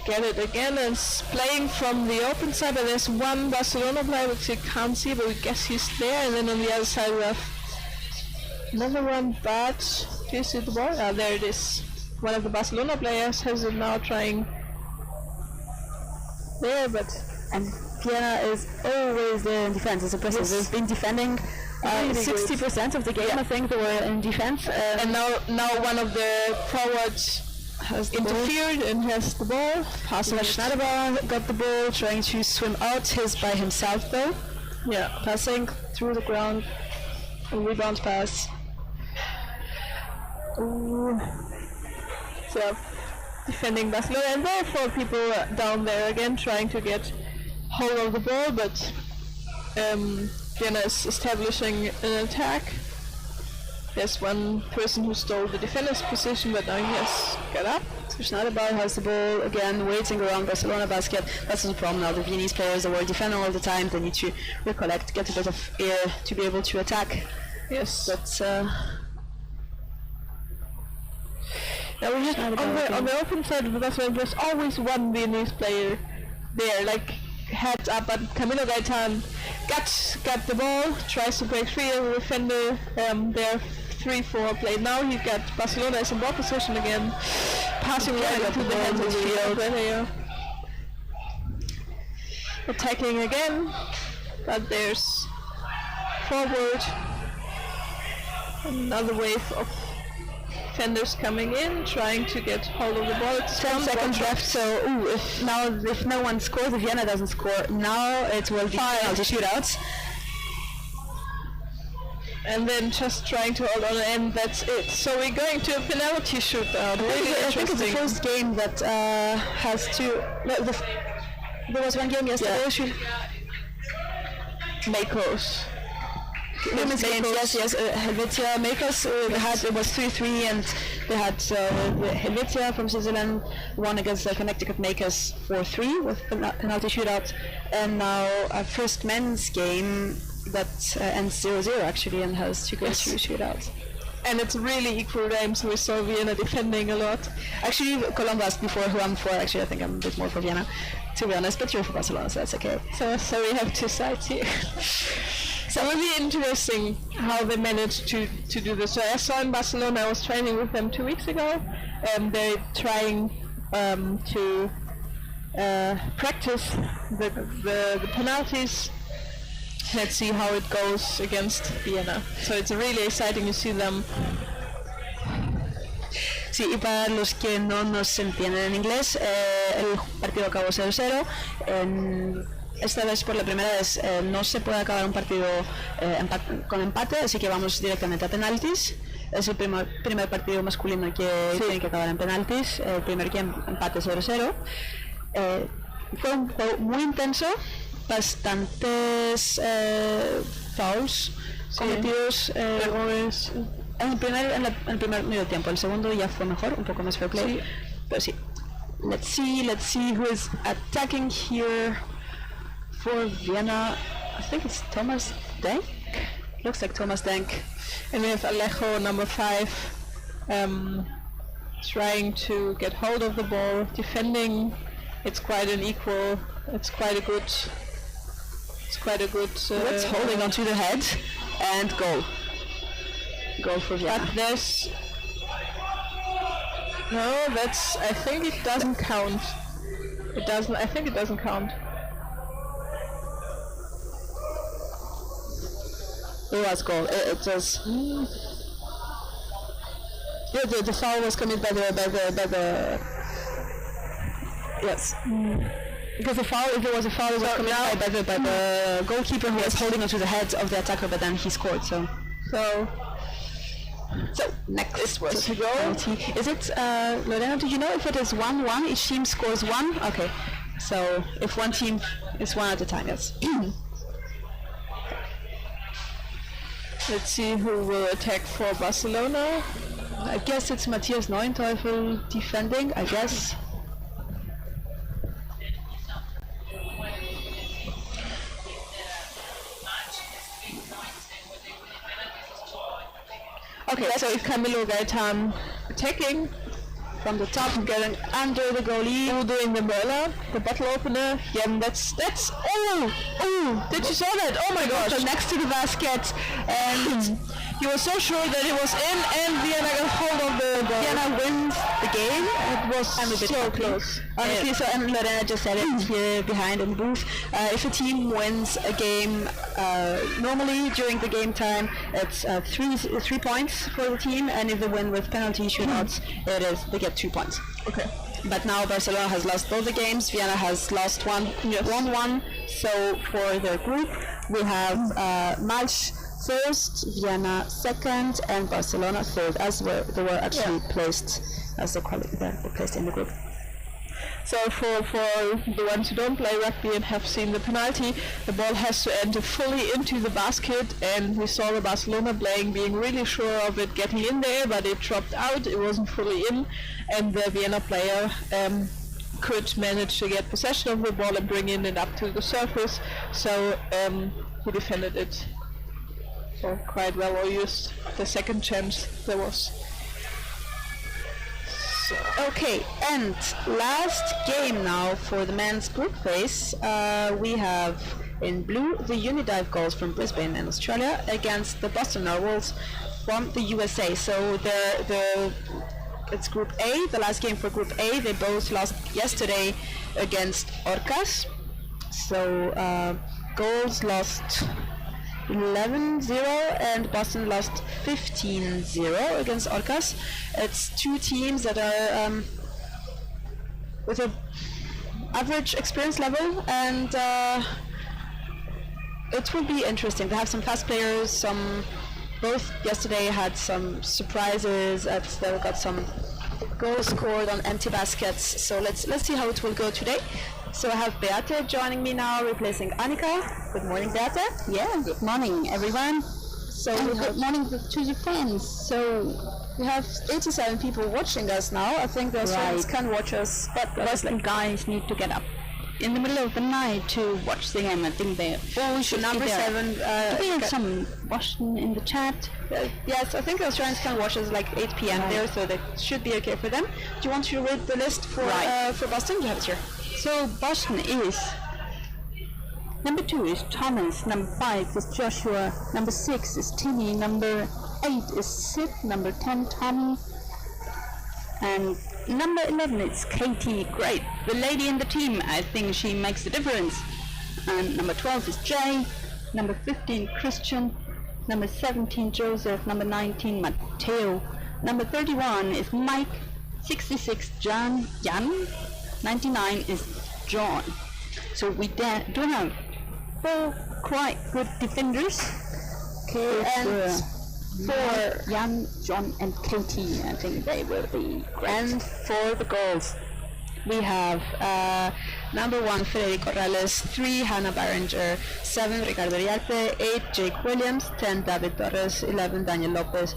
get it again, and playing from the open side, but there's one Barcelona player which you can't see, but we guess he's there, and then on the other side we have another one, but do you see the ball? Ah, there it is. One of the Barcelona players has it now trying there, and Vienna is always there in defense. It's impressive. Yes. They've been defending 60% of the game, I think, they were in defense. And now one of the forwards has interfered and has the ball. Passing Schneiderbauer got the ball, trying to swim out by himself though. Yeah, passing through the ground, a rebound pass. Ooh. So defending Barcelona, and there are 4 people down there again trying to get hold of the ball, but Vienna is establishing an attack. There's one person who stole the defender's position, but now he has got up. So Schneiderbauer has the ball again, waiting around Barcelona basket. That's the problem now. The Viennese players that were defending all the time, they need to recollect, get a bit of air to be able to attack. Yes. But now we just on the open side of the Barcelona, there's always one Viennese player there, like heads up, but Camilo Gaitan got the ball, tries to break free of the defender. There 3-4 play. Now he got Barcelona is in ball position again, passing right into the hands of the field. Attacking again, but there's forward. Another wave of defenders coming in, trying to get hold of the ball. It's 10 seconds left, so if no one scores, if Vienna doesn't score, now it will be penalty shootouts. And then just trying to hold on, and that's it. So we're going to a penalty shootout. Really I think it's the first game that has two. There was one game yesterday. Makos. Women's games, yes. Helvetia Makers, it was 3-3, and they had Helvetia from Switzerland won against the Connecticut Makers 4-3 with penalty shootout, and now our first men's game that ends 0-0 actually and has to go to shootout. And it's really equal games. We saw Vienna defending a lot. Actually, Colombo asked before who I'm for. Actually, I think I'm a bit more for Vienna, to be honest. But you're for Barcelona, so that's okay. So we have two sides here. So it will be interesting how they managed to do this. So I saw in Barcelona, I was training with them 2 weeks ago. They're trying to practice the penalties. Let's see how it goes against Vienna. So it's really exciting to see them. Sí, y para los que no nos entienden en inglés, el partido acabó 0-0. Esta vez, por la primera vez, no se puede acabar un partido con empate, así que vamos directamente a penaltis. Es el primer partido masculino que tiene que acabar en penaltis. El primer empate 0-0. Fue un juego muy intenso, bastantes fouls cometidos. En el primer medio tiempo. El segundo ya fue mejor, un poco más fair play. Sí. Pero sí. Let's see who is attacking here for Vienna. I think it's Thomas Denk. Looks like Thomas Denk. And we have Alejo, number 5, trying to get hold of the ball, defending. It's quite an equal. It's quite a good. It's holding onto the head and goal. Goal for Vienna. But there's no. I think it doesn't count. It doesn't. I think it doesn't count. It was goal. It was. Yeah, the foul was committed by the. Yes. Because the foul, if there was a foul, it was committed by the goalkeeper who was holding onto the head of the attacker, but then he scored. So next was to go. Is it Lorena? Do you know if it is 1-1? Each team scores 1. Okay. So if one team is 1 at a time, yes. Let's see who will attack for Barcelona. I guess it's Matthias Neuenteufel defending, I guess. Okay, so it's Camilo Gaetan attacking from the top, getting under the goalie, doing the Möller, the bottle opener. Yeah, that's did you saw that? Oh my gosh, so next to the basket, and he was so sure that it was in, and Vienna got hold of the ball. Vienna wins the game. It was so close. Honestly, so, and Lorena just said it here behind in the booth. If a team wins a game, normally during the game time, it's 3 points for the team, and if they win with penalty shootouts, they get 2 points. Okay. But now Barcelona has lost both the games. Vienna has lost one, 1-1. So for their group, we have Malch first, Vienna second, and Barcelona third, as they were actually placed as they're placed in the group. So for the ones who don't play rugby and have seen the penalty, the ball has to enter fully into the basket, and we saw the Barcelona playing being really sure of it getting in there, but it dropped out, it wasn't fully in, and the Vienna player could manage to get possession of the ball and bring it up to the surface, so he defended it quite well, or used the second chance there was. Okay, and last game now for the men's group phase. We have in blue the Unidive Goals from Brisbane in Australia against the Boston Narwhals from the USA. So it's Group A, the last game for Group A. They both lost yesterday against Orcas. So Goals lost 11-0 and Boston lost 15-0 against Orcas. It's two teams that are with an average experience level, and it will be interesting. They have some fast players. Both yesterday had some surprises. They got some goals scored on empty baskets. So let's see how it will go today. So I have Beate joining me now, replacing Annika. Good morning, Beate. Yeah, good morning, everyone. So good morning to the fans. So we have 87 people watching us now. I think the Australians can watch us, but the guys need to get up. in the middle of the night to watch the game. I think they all should Number be there. 7. Do we have some Boston in the chat? Yes, I think the Australians can watch us like 8 p.m. there, so that should be okay for them. Do you want to read the list for Boston? You have it here. So Boston is number 2 is Thomas, number 5 is Joshua, number 6 is Timmy, number 8 is Sid, number 10 Tommy, and number 11 is Katie. Great, the lady in the team. I think she makes the difference. And number 12 is Jay, number 15 Christian, number 17 Joseph, number 19 Matteo, number 31 is Mike, 66 Jan, 99 is John. So we do have 4 quite good defenders. Okay, and for Jan, John and Katie, I think they will be great. And for the goals, we have number 1 Federico Rales, 3 Hannah Barringer, 7 Ricardo Riarte, 8 Jake Williams, 10 David Torres, 11 Daniel Lopez,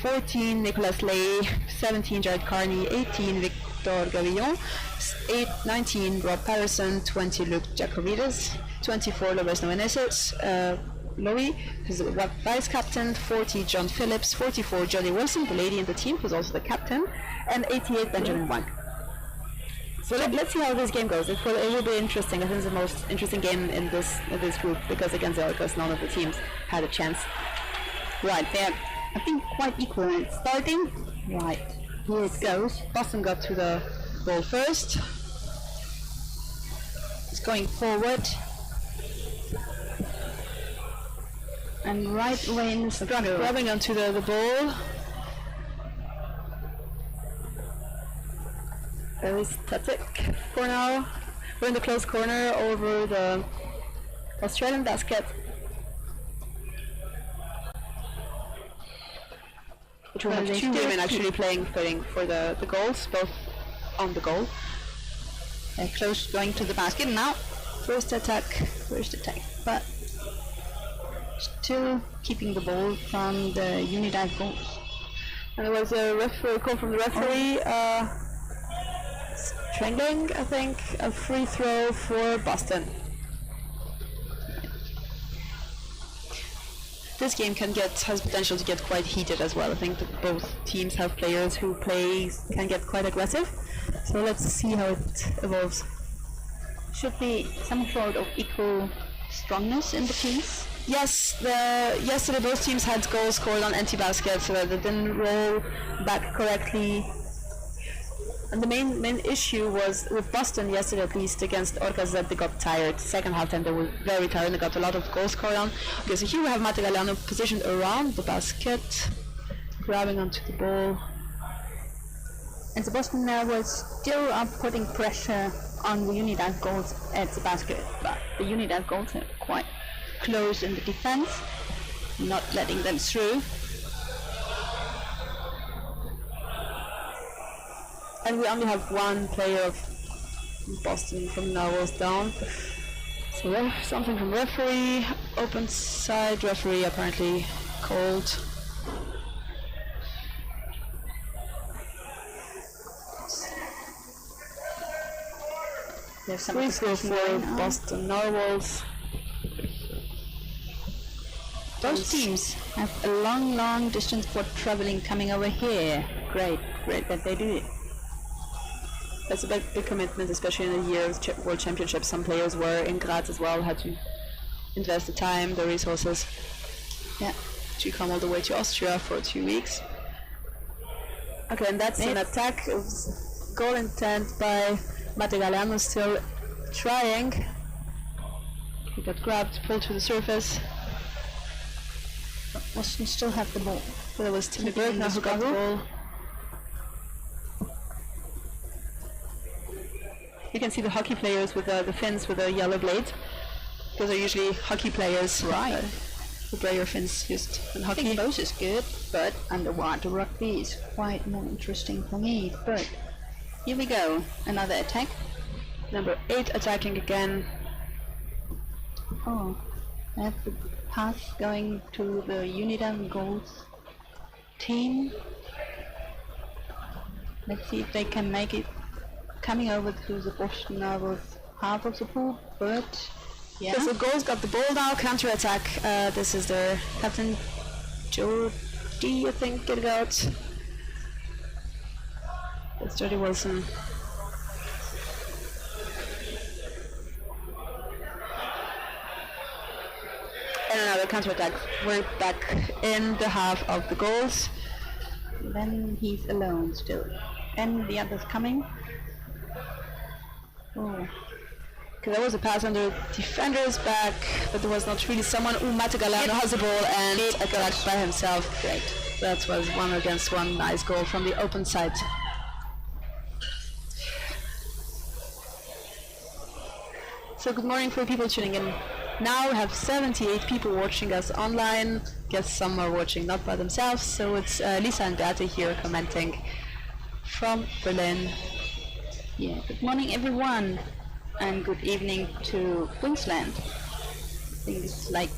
14 Nicolas Lay, 17 Jared Carney, 18 Victor Gavillon, 19 Rob Patterson, 20 Luke Jacobides, 24 Lopez Noveneses, Louis, who's the vice captain, 40 John Phillips, 44 Jodie Wilson, the lady in the team who's also the captain, and 88 Benjamin Wang. So let's see how this game goes. It will be interesting. I think it's the most interesting game in this group because against the Orcas, none of the teams had a chance. Right, they're I think quite equal. It's starting. Right, here it goes. Boston got to the ball first. It's going forward. And right away in the struggle. Grabbing onto the ball. Very static for now. We're in the close corner over the Australian basket. Which we have 2 women actually playing for the goals, both on the goal. Close going to the basket now. First attack, but still keeping the ball from the Unidive goals. And there was a call from the referee, strangling, I think, a free throw for Boston. This game has potential to get quite heated as well. I think that both teams have players who can get quite aggressive. So let's see how it evolves. Should be some sort of equal strongness in the teams. Yes, yesterday both teams had goals scored on empty baskets, so that they didn't roll back correctly. And the main issue was with Boston yesterday, at least against Orcas, that they got tired. Second half time they were very tired and they got a lot of goals scored on. Okay, so here we have Mate Galeano positioned around the basket, grabbing onto the ball. And the Boston was still putting pressure on the Unidive goals at the basket, but the Unidive goals are quite close in the defense, not letting them through. And we only have one player of Boston from Narwhals down. So we have something from referee, open side, referee apparently called. There's some free throw for Boston Narwhals. Those teams have a long distance for traveling coming over here. Great that they do it. That's a big commitment, especially in a year of World Championships. Some players were in Graz as well, had to invest the time, the resources, to come all the way to Austria for 2 weeks. Okay, and that's an attack. It was goal intent by Mate Galeano, still trying. He got grabbed, pulled to the surface. Boston still have the ball. So that was Timmy Bergner who got the ball. You can see the hockey players with the fins with the yellow blade. Those are usually hockey players. Right. The player fins used in hockey. I think those is good, but underwater rugby is quite more interesting for me. But here we go. Another attack. Number 8 attacking again. Oh, that's the pass going to the Unidive goals team. Let's see if they can make it. Coming over to the Boston Narwhals half of the pool, but yeah. So the goals got the ball now, counter attack. This is their captain, Jody, I think, get it out. It's Jody Wilson. And another counter attack. We're back in the half of the goals. Then he's alone still. And the others coming. Oh. Okay, that was a pass under defender's back, but there was not really someone. Mate Galano has the ball and attacked by himself. Great. That was 1-against-1. Nice goal from the open side. So good morning for people tuning in. Now we have 78 people watching us online. Guess some are watching not by themselves. So it's Lisa and Beate here commenting from Berlin. Yeah, good morning everyone. And good evening to Queensland. I think it's like...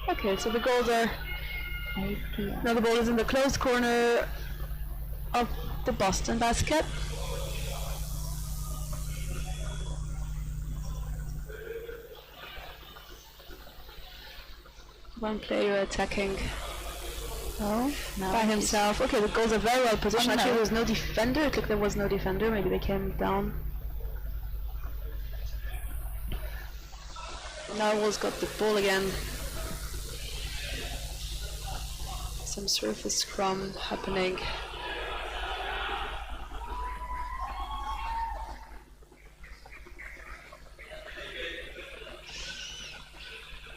Okay, so the goals are... Now the ball is in the closed corner of the Boston basket. One player attacking by himself. Okay, the goals are very well positioned. Actually, there was no defender. It looked like there was no defender. Maybe they came down. Narwhal's got the ball again. Some surface scrum happening.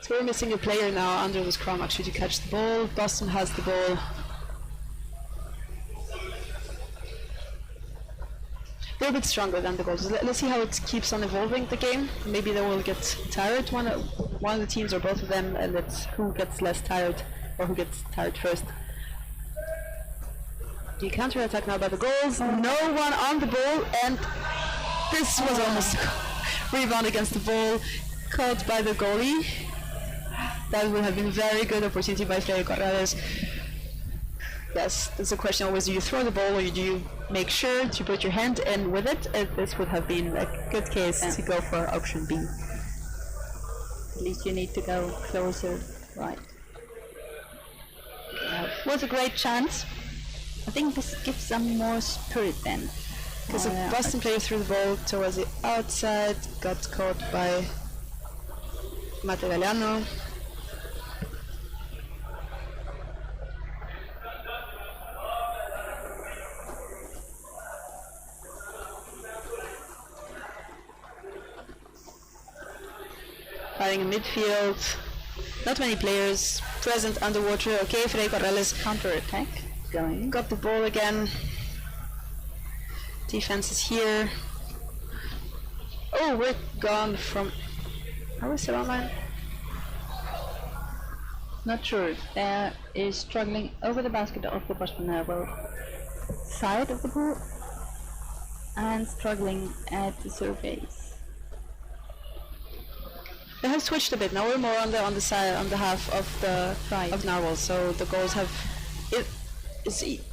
So we're missing a player now under the scrum actually to catch the ball. Boston has the ball. They're a bit stronger than the goals. Let's see how it keeps on evolving the game. Maybe they will get tired, one of the teams or both of them, and it's who gets less tired or who gets tired first. The counter attack now by the goals. No one on the ball, and this was almost a rebound against the ball, caught by the goalie. That would have been a very good opportunity by Freire Corrales. Yes, there's a question always, do you throw the ball or do you make sure to put your hand in with it? This would have been a good case to go for option B. At least you need to go closer, right. Was a great chance. I think this gives some more spirit then. Because the Boston player threw the ball towards the outside, got caught by Mate Galano. Fighting in midfield, not many players present underwater. Okay, Freire Corrales Counter-attack going. got the ball again. Defense is here. Oh, we're gone from... Are we still online? Not sure. There is struggling over the basket of the Boston side of the pool and struggling at the surface. They have switched a bit. Now we're more on the side, on the half of the of Narwhal. So the goals have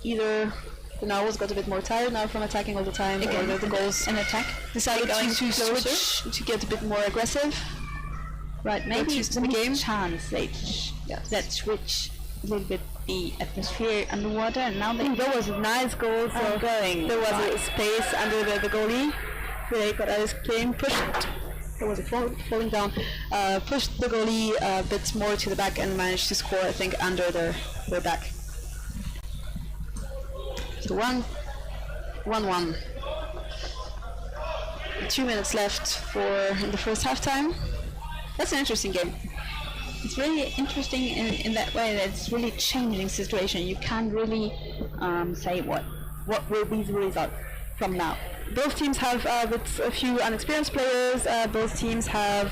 either the Narwhals got a bit more tired now from attacking all the time, again, or the goals an attack decided to switch to get a bit more aggressive. Right, maybe it's the game chance that switch a little bit the atmosphere underwater, and now That was a nice goal. So there was a space under the goalie. They got ice came pushed. There was a falling down. Pushed the goalie a bit more to the back and managed to score, I think, under their back. So 1-1. 2 minutes left in the first halftime. That's an interesting game. It's really interesting in that way that it's really changing situation. You can't really say what will be the result from now. Both teams have a few unexperienced players. Both teams have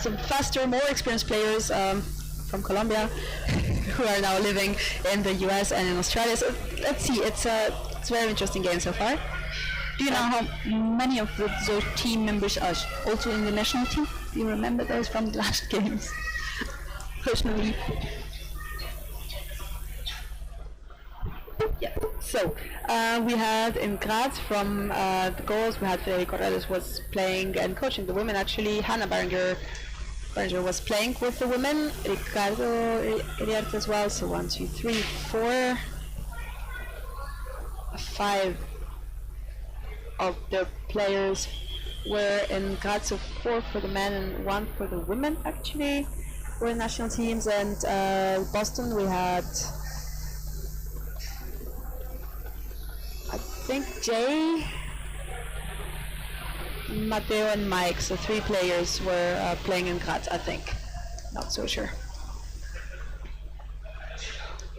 some faster, more experienced players from Colombia who are now living in the US and in Australia. So let's see. It's a very interesting game so far. Do you know how many of those team members are also in the national team? Do you remember those from the last games? Personally. Yeah. So we had in Graz from the goals, we had Federico Redes was playing and coaching the women. Actually, Hannah Berenger was playing with the women. Ricardo Iriarte as well. So 1, 2, 3, 4, 5 of the players were in Graz. So 4 for the men and 1 for the women. Actually, were in national teams. And Boston, we had, I think, Jay, Matteo, and Mike. So 3 players were playing in Graz, I think. Not so sure.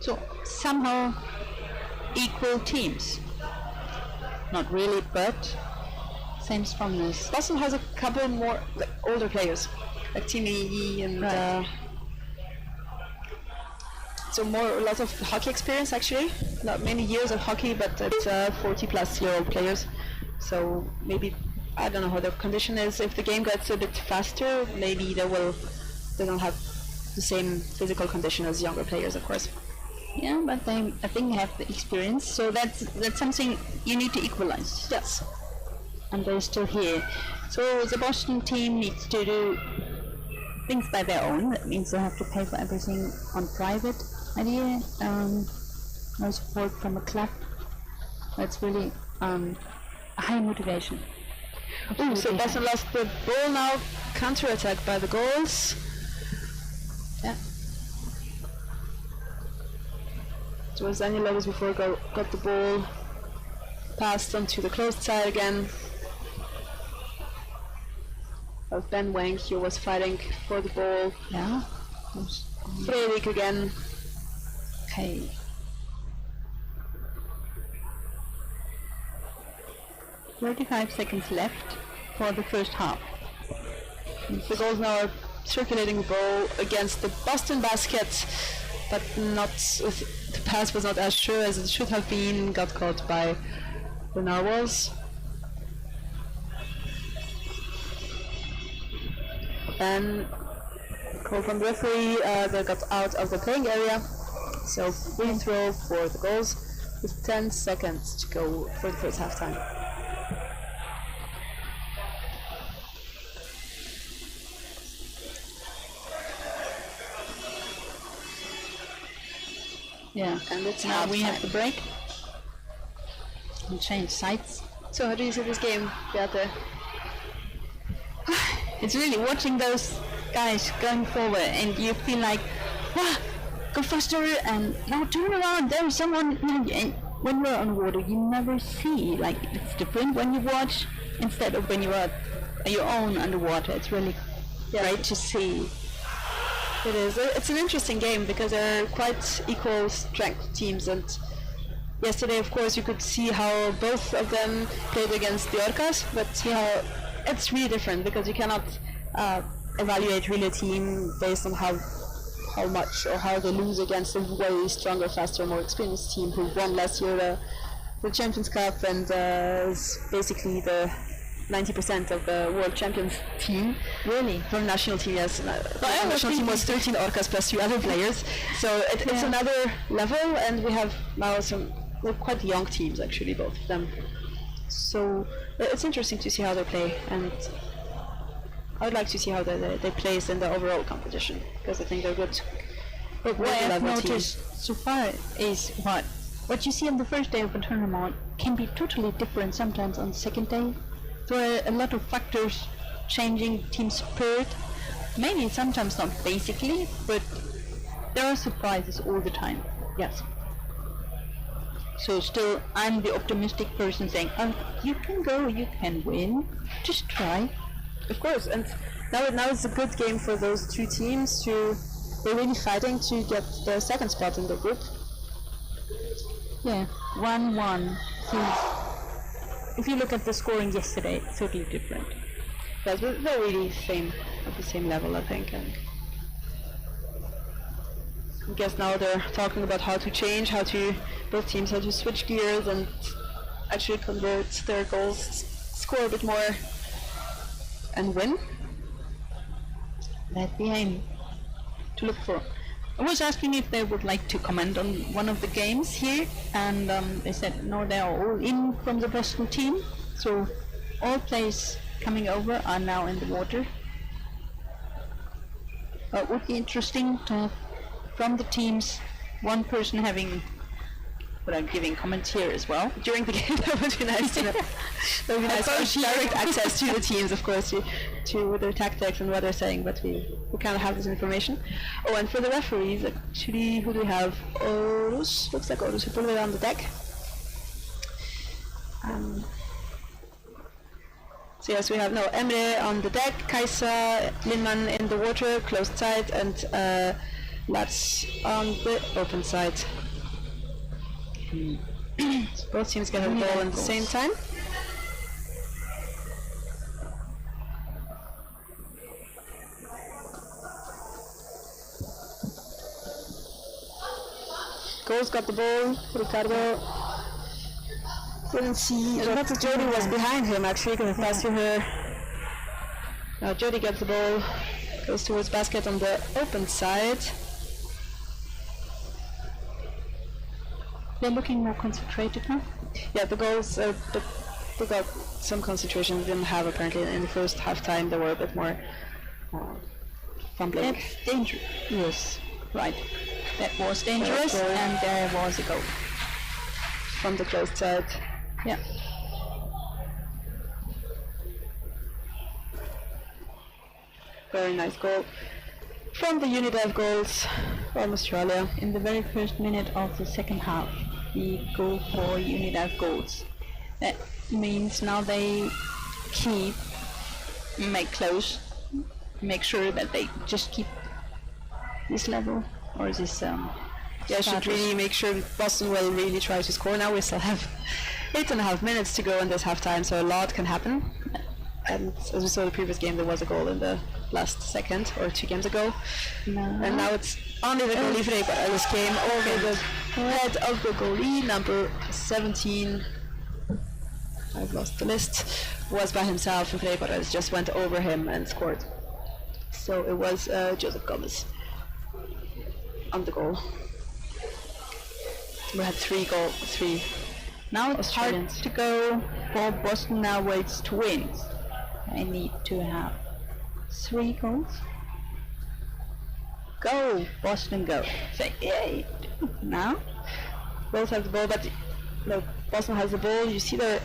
So somehow equal teams. Not really, but same strongness. Boston has a couple more older players, like Timmy and Right. so a lot of hockey experience actually. Not many years of hockey, but it's 40-plus-year-old players. So maybe, I don't know how their condition is. If the game gets a bit faster, maybe they don't have the same physical condition as younger players, of course. Yeah, but they, I think, have the experience. So that's something you need to equalize. Yes. And they're still here. So the Boston team needs to do things by their own. That means they have to pay for everything on private idea. No support from a club. That's really a high motivation. Ooh, so Boston lost the ball now. Counter-attack by the goals. Yeah. It was Daniel Lopez before got the ball passed onto the closed side again. Of Ben Wang, he was fighting for the ball. Yeah. Fredrik again. Okay. "35 seconds left for the first half." The goals now are circulating the ball against the Boston basket, but the pass was not as sure as it should have been. Got caught by the Narwhals. And call from the referee, they got out of the playing area. So free throw for the goals with 10 seconds to go for the first halftime. Yeah. And it's Now we have halftime. the break. And change sides. So how do you see this game, Beate? It's really watching those guys going forward, and you feel like, wow, go faster, and now turn around, there is someone. And when you're on water, you never see, like, it's different when you watch instead of when you are your own underwater. It's really great to see. It is. It's an interesting game because they're quite equal strength teams, and yesterday, of course, you could see how both of them played against the Orcas, but it's really different because you cannot evaluate really a team based on how much or how they lose against a way stronger, faster, more experienced team who won last year the Champions Cup and is basically the 90% of the world champions team. Really? From national team, yes. The national team was 13 Orcas plus 2 other players, so it's another level, and we have now we're quite young teams actually, both of them. So it's interesting to see how they play, and I would like to see how they place in the overall competition because I think they're good. But what I've noticed so far is what you see on the first day of a tournament can be totally different sometimes on the second day. There are a lot of factors changing team spirit. Maybe sometimes not basically, but there are surprises all the time. Yes. So still, I'm the optimistic person saying, oh, you can go, you can win, just try. Of course, and now it's a good game for those 2 teams they're really fighting to get their second spot in the group. Yeah, 1-1. If you look at the scoring yesterday, it's totally different. Yes, but they're really at the same level, I think. And I guess now they're talking about how to change, both teams have to switch gears and actually convert their goals, score a bit more, and win. That's the aim. To look for. I was asking if they would like to comment on one of the games here, and they said no, they are all in from the Boston team, so all players coming over are now in the water. It would be interesting to have from the teams one person having, without giving comments here as well. During the game, that would be nice to know. That would be nice. Direct access to the teams, of course, to their tactics and what they're saying, but we kind of have this information. Oh, and for the referees, actually, who do we have? Orus. Looks like Orus, who put it on the deck. So yes, we have Emre on the deck, Kajsa, Lindman in the water, closed side, and Lats on the open side. So both teams get a ball at the same time. Goals got the ball, Ricardo. Didn't see. Jody was behind him actually, because I passed to her. Now Jody gets the ball, goes towards basket on the open side. They're looking more concentrated now. Yeah, the goals, but they got some concentration. They didn't have apparently in the first half time. They were a bit more fumbling. That's dangerous. Yes, right. That was dangerous, and there was a goal from the closed side. Yeah. Very nice goal from the Unidive goals from Australia. In the very first minute of the second half, we go for Unidive goals. That means now they make sure that they just keep this level, or is this yeah, should really make sure Boston will really try to score. Now we still have 8.5 minutes to go in this halftime, so a lot can happen. And as we saw in the previous game, there was a goal in the last second, or 2 games ago. No. And now it's only the goalie for Elis came over the head of the goalie, number 17. I've lost the list. Was by himself, and Freiburg just went over him and scored. So it was Joseph Gomez on the goal. We had 3. Now it's hard to go for Boston. Now waits to win. I need to have 3 goals. Go, Boston, go. Say, yay. Now, both have the ball, but no, Boston has the ball. You see they're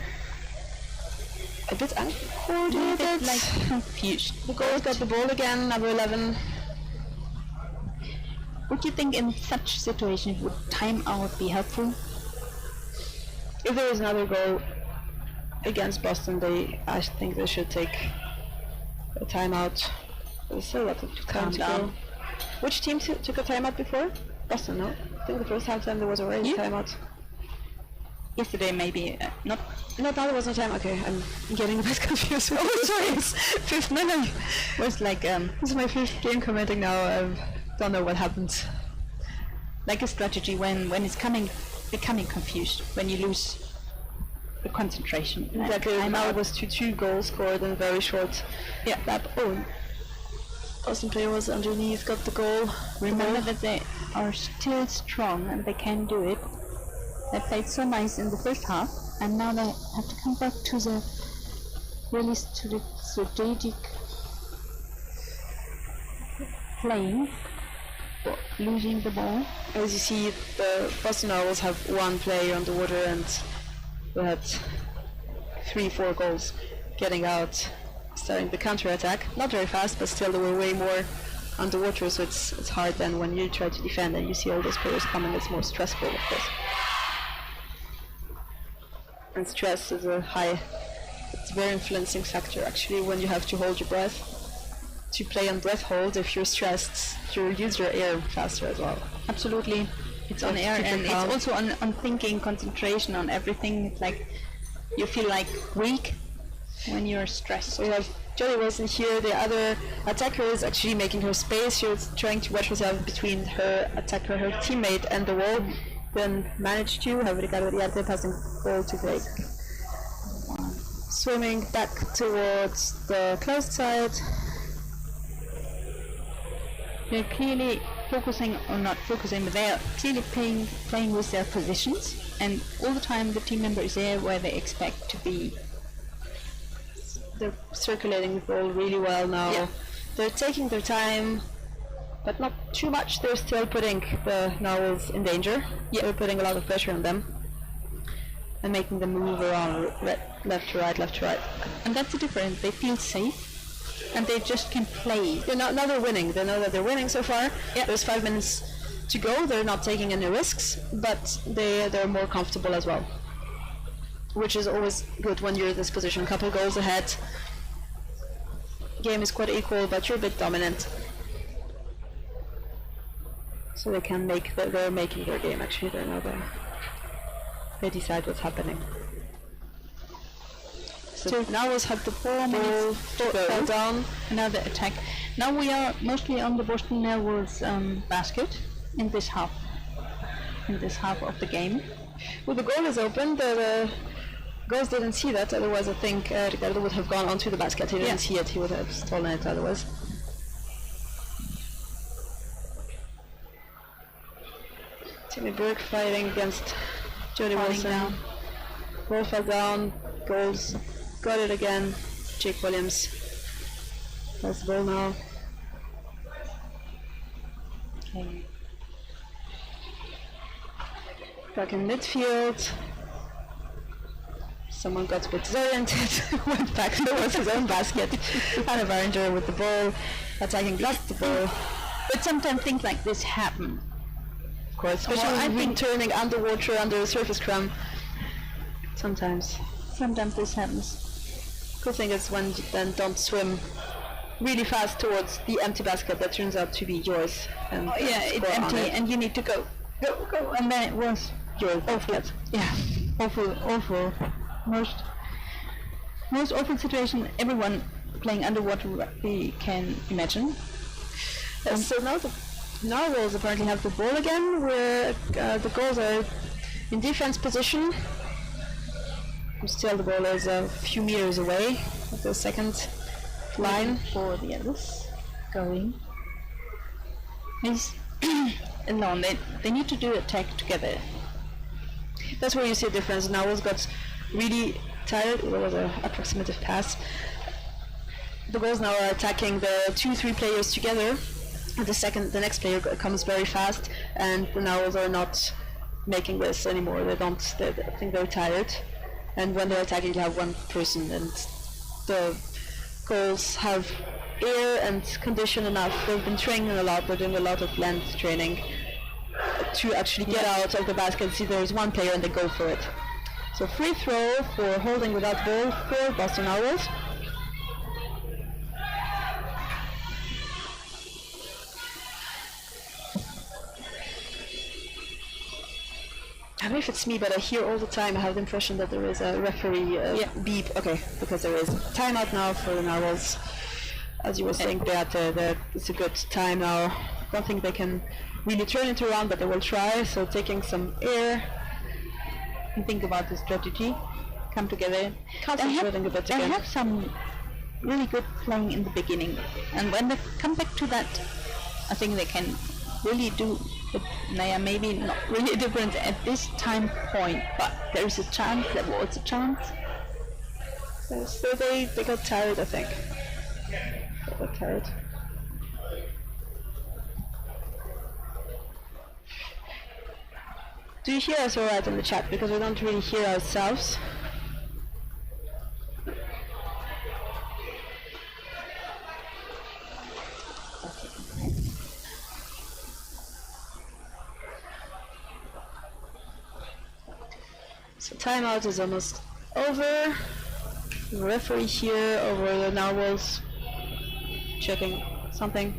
a bit uncoordinated. Like confused. The goals got the ball again, number 11. Would you think in such situations would timeout be helpful? If there is another goal against Boston, I think they should take a timeout. There's still a lot of time to go. Which team took a timeout before? Boston, no? I think the first half time there was already a timeout. Yesterday maybe, not. No, now there was no time. Okay, I'm getting a bit confused. Oh, sorry, it's 5th minute. It was like, this is my 5th game commenting now. I don't know what happened. Like a strategy when it's becoming confused, when you lose the concentration. Exactly. Now it was 2 goals scored in a very short lap. Oh, Boston player was underneath, got the goal. Remember that they are still strong and they can do it. They played so nice in the first half, and now they have to come back to the really strategic playing, losing the ball. As you see, the Boston Owls have 1 player on the water, and we had 3-4 goals getting out, starting the counter-attack. Not very fast, but still there were way more on the water, so it's hard then when you try to defend and you see all those players coming. It's more stressful, of course. And stress is it's a very influencing factor actually when you have to hold your breath. To play on breath hold, if you're stressed, you use your air faster as well. Absolutely. It's on air, and it's also on thinking, concentration, on everything. It's like you feel like weak when you're stressed. So we have Jodie Wilson here. The other attacker is actually making her space. She was trying to wedge herself between her attacker, her teammate, and the wall. Then managed to have Ricardo Riarte passing goal to take. Swimming back towards the closed side. They're clearly focusing or not focusing, but they are clearly playing with their positions, and all the time the team member is there where they expect to be. They're circulating the ball really well now. Yeah. They're taking their time, but not too much. They're still putting the Narwhals in danger. Yeah. They're putting a lot of pressure on them and making them move around left to right, left to right. And that's the difference. They feel safe, and they just can play. Now they're winning. They know that they're winning so far. Yeah. There's 5 minutes to go. They're not taking any risks, but they're more comfortable as well, which is always good when you're in this position. A couple goals ahead. Game is quite equal, but you're a bit dominant. So they can they're making their game actually. They're now there. They decide what's happening. So now we'll have the ball fell down. Another attack. Now we are mostly on the Boston Narwhals basket in this half. In this half of the game. Well, the goal is open. The girls didn't see that. Otherwise, I think Ricardo would have gone onto the basket. He didn't see it. He would have stolen it otherwise. Timmy Burke fighting against Jody Wilson. Down. Ball fell down. Goals. Got it again. Jake Williams. That's the ball now. Okay. Back in midfield. Someone got a bit disoriented, went back towards his own basket. Anna Barringer with the ball, attacking lost the ball. But sometimes things like this happen. Of course, especially when turning underwater under a surface scrum. Sometimes this happens. Good thing is when you then don't swim really fast towards the empty basket that turns out to be yours. And It's score on empty, it. and you need to go, and then it was Your awful. Yeah, awful. Most awful situation everyone playing underwater rugby can imagine. So now the Narwhals apparently have the ball again, where the goals are in defense position. Still the ball is a few meters away at the second line. For the others going. He's alone. They need to do attack together. That's where you see a difference. Narwhals got really tired. There was an approximative pass. The goals now are attacking the 2-3 players together. The next player comes very fast, and the Narwhals are not making this anymore. I think they're tired. And when they're attacking, you have one person, and the goals have air and condition enough. They've been training a lot. They're doing a lot of length training to actually get out of the basket, see there's one player, and they go for it. So free throw for holding without ball for Boston Narwhals. I don't know if it's me, but I hear all the time, I have the impression that there is a referee beep. Okay, because there is timeout now for the Narwhals. As you were saying, it's a good time now. I don't think they can really turn it around, but they will try. So taking some air. And think about the strategy. Come together. Concentrating a bit They again. have some really good playing in the beginning, and when they come back to that, I think they can really do. They are maybe not really different at this time point, but there is a chance. There was a chance. So they got tired, I think. They got tired. Do you hear us all right in the chat? Because we don't really hear ourselves. So timeout is almost over. The referee here over the Narwhals checking something.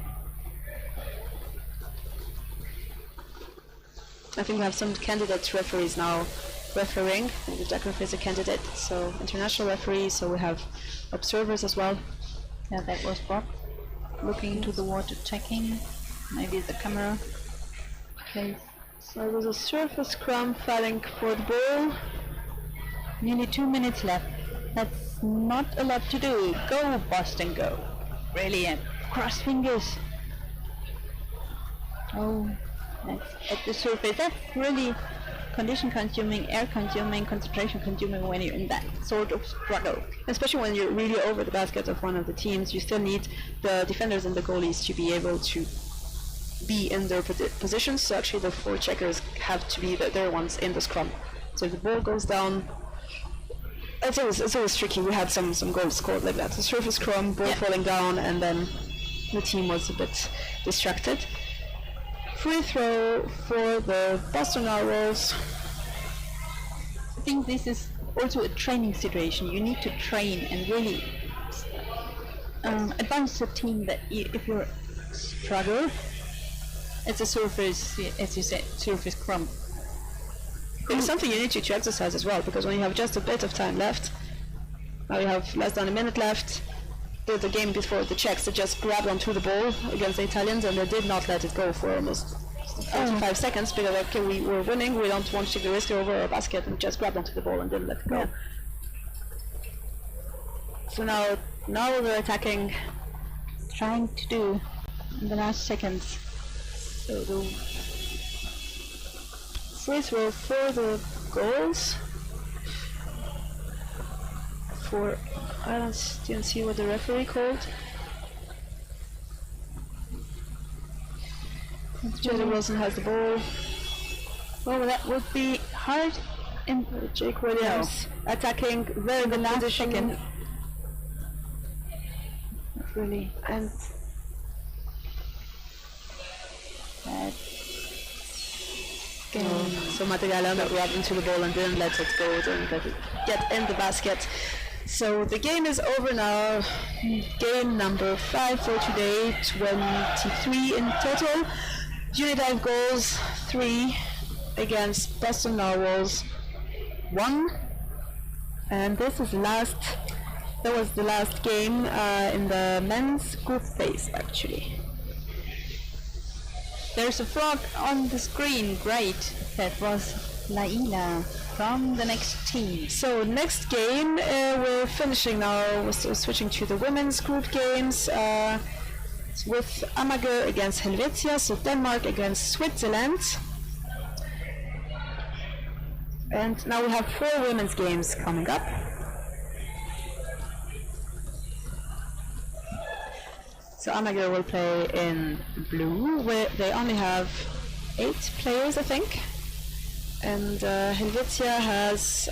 I think we have some candidate referees now refereeing. The Jackreff is a candidate, so international referee, so we have observers as well. Yeah, that was Bob looking into the water, checking. Maybe the camera. Okay. So there was a surface scrum fighting for the ball. Nearly 2 minutes left. That's not a lot to do. Go, Boston, go. Brilliant. Cross fingers. Oh, at the surface. That's really condition consuming, air consuming, concentration consuming when you're in that sort of struggle. Especially when you're really over the basket of one of the teams, you still need the defenders and the goalies to be able to be in their positions. So actually the four checkers have to be their ones in the scrum. So if the ball goes down, it's always tricky. We had some goals scored like that. The surface scrum, ball falling down, and then the team was a bit distracted. Free throw for the Boston Narwhals. I think this is also a training situation. You need to train and really advise the team that if you struggle, it's a surface, as you said, surface scrum. It's something you need to exercise as well, because when you have just a bit of time left, now you have less than a minute left. The game before the Czechs, they just grabbed onto the ball against the Italians, and they did not let it go for almost 45 seconds, because okay, we were winning, we don't want to take the risk over our basket, and just grabbed onto the ball and didn't let it go. Yeah. So now they're attacking, Trying to do in the last seconds. so the free throw for the goals. I didn't see what the referee called. Jesse Wilson has the ball. Well, that would be hard in Jake Williams attacking very good last position. second. Not really. And so Matagala grabbed into the ball and didn't let it go, didn't let it get in the basket. So the game is over now. Game number 5 for today, 23 in total. Unidive goals 3 against Boston Narwhals 1. And this is that was the last game in the men's group phase actually. There's a frog on the screen. Great. That was Laila from the next team. So next game, we're finishing now. We're switching to the women's group games with Amager against Helvetia, so Denmark against Switzerland. And now we have 4 women's games coming up. So Amager will play in blue, where they only have 8 players, I think. And Helvetia has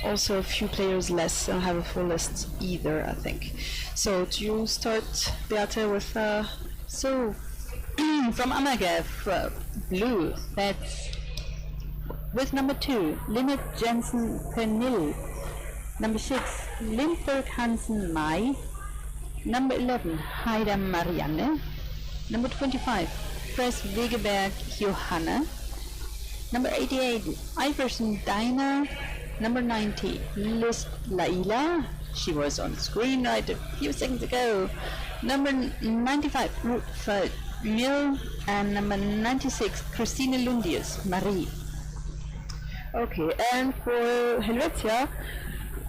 also a few players less. I don't have a full list either, I think. So do you start, Beate, with... So, from Amager, blue, that's with number 2, Linnet Jensen Pernille. Number 6, Lindberg Hansen Mai. Number 11, Haida Marianne. Number 25, Press Wegeberg Johanna. Number 88, Iverson Dinah. Number 90, List Laila. She was on screen right a few seconds ago. Number 95, Ruth Mill. And number 96, Christine Lundius, Marie. Okay, and for Helvetia,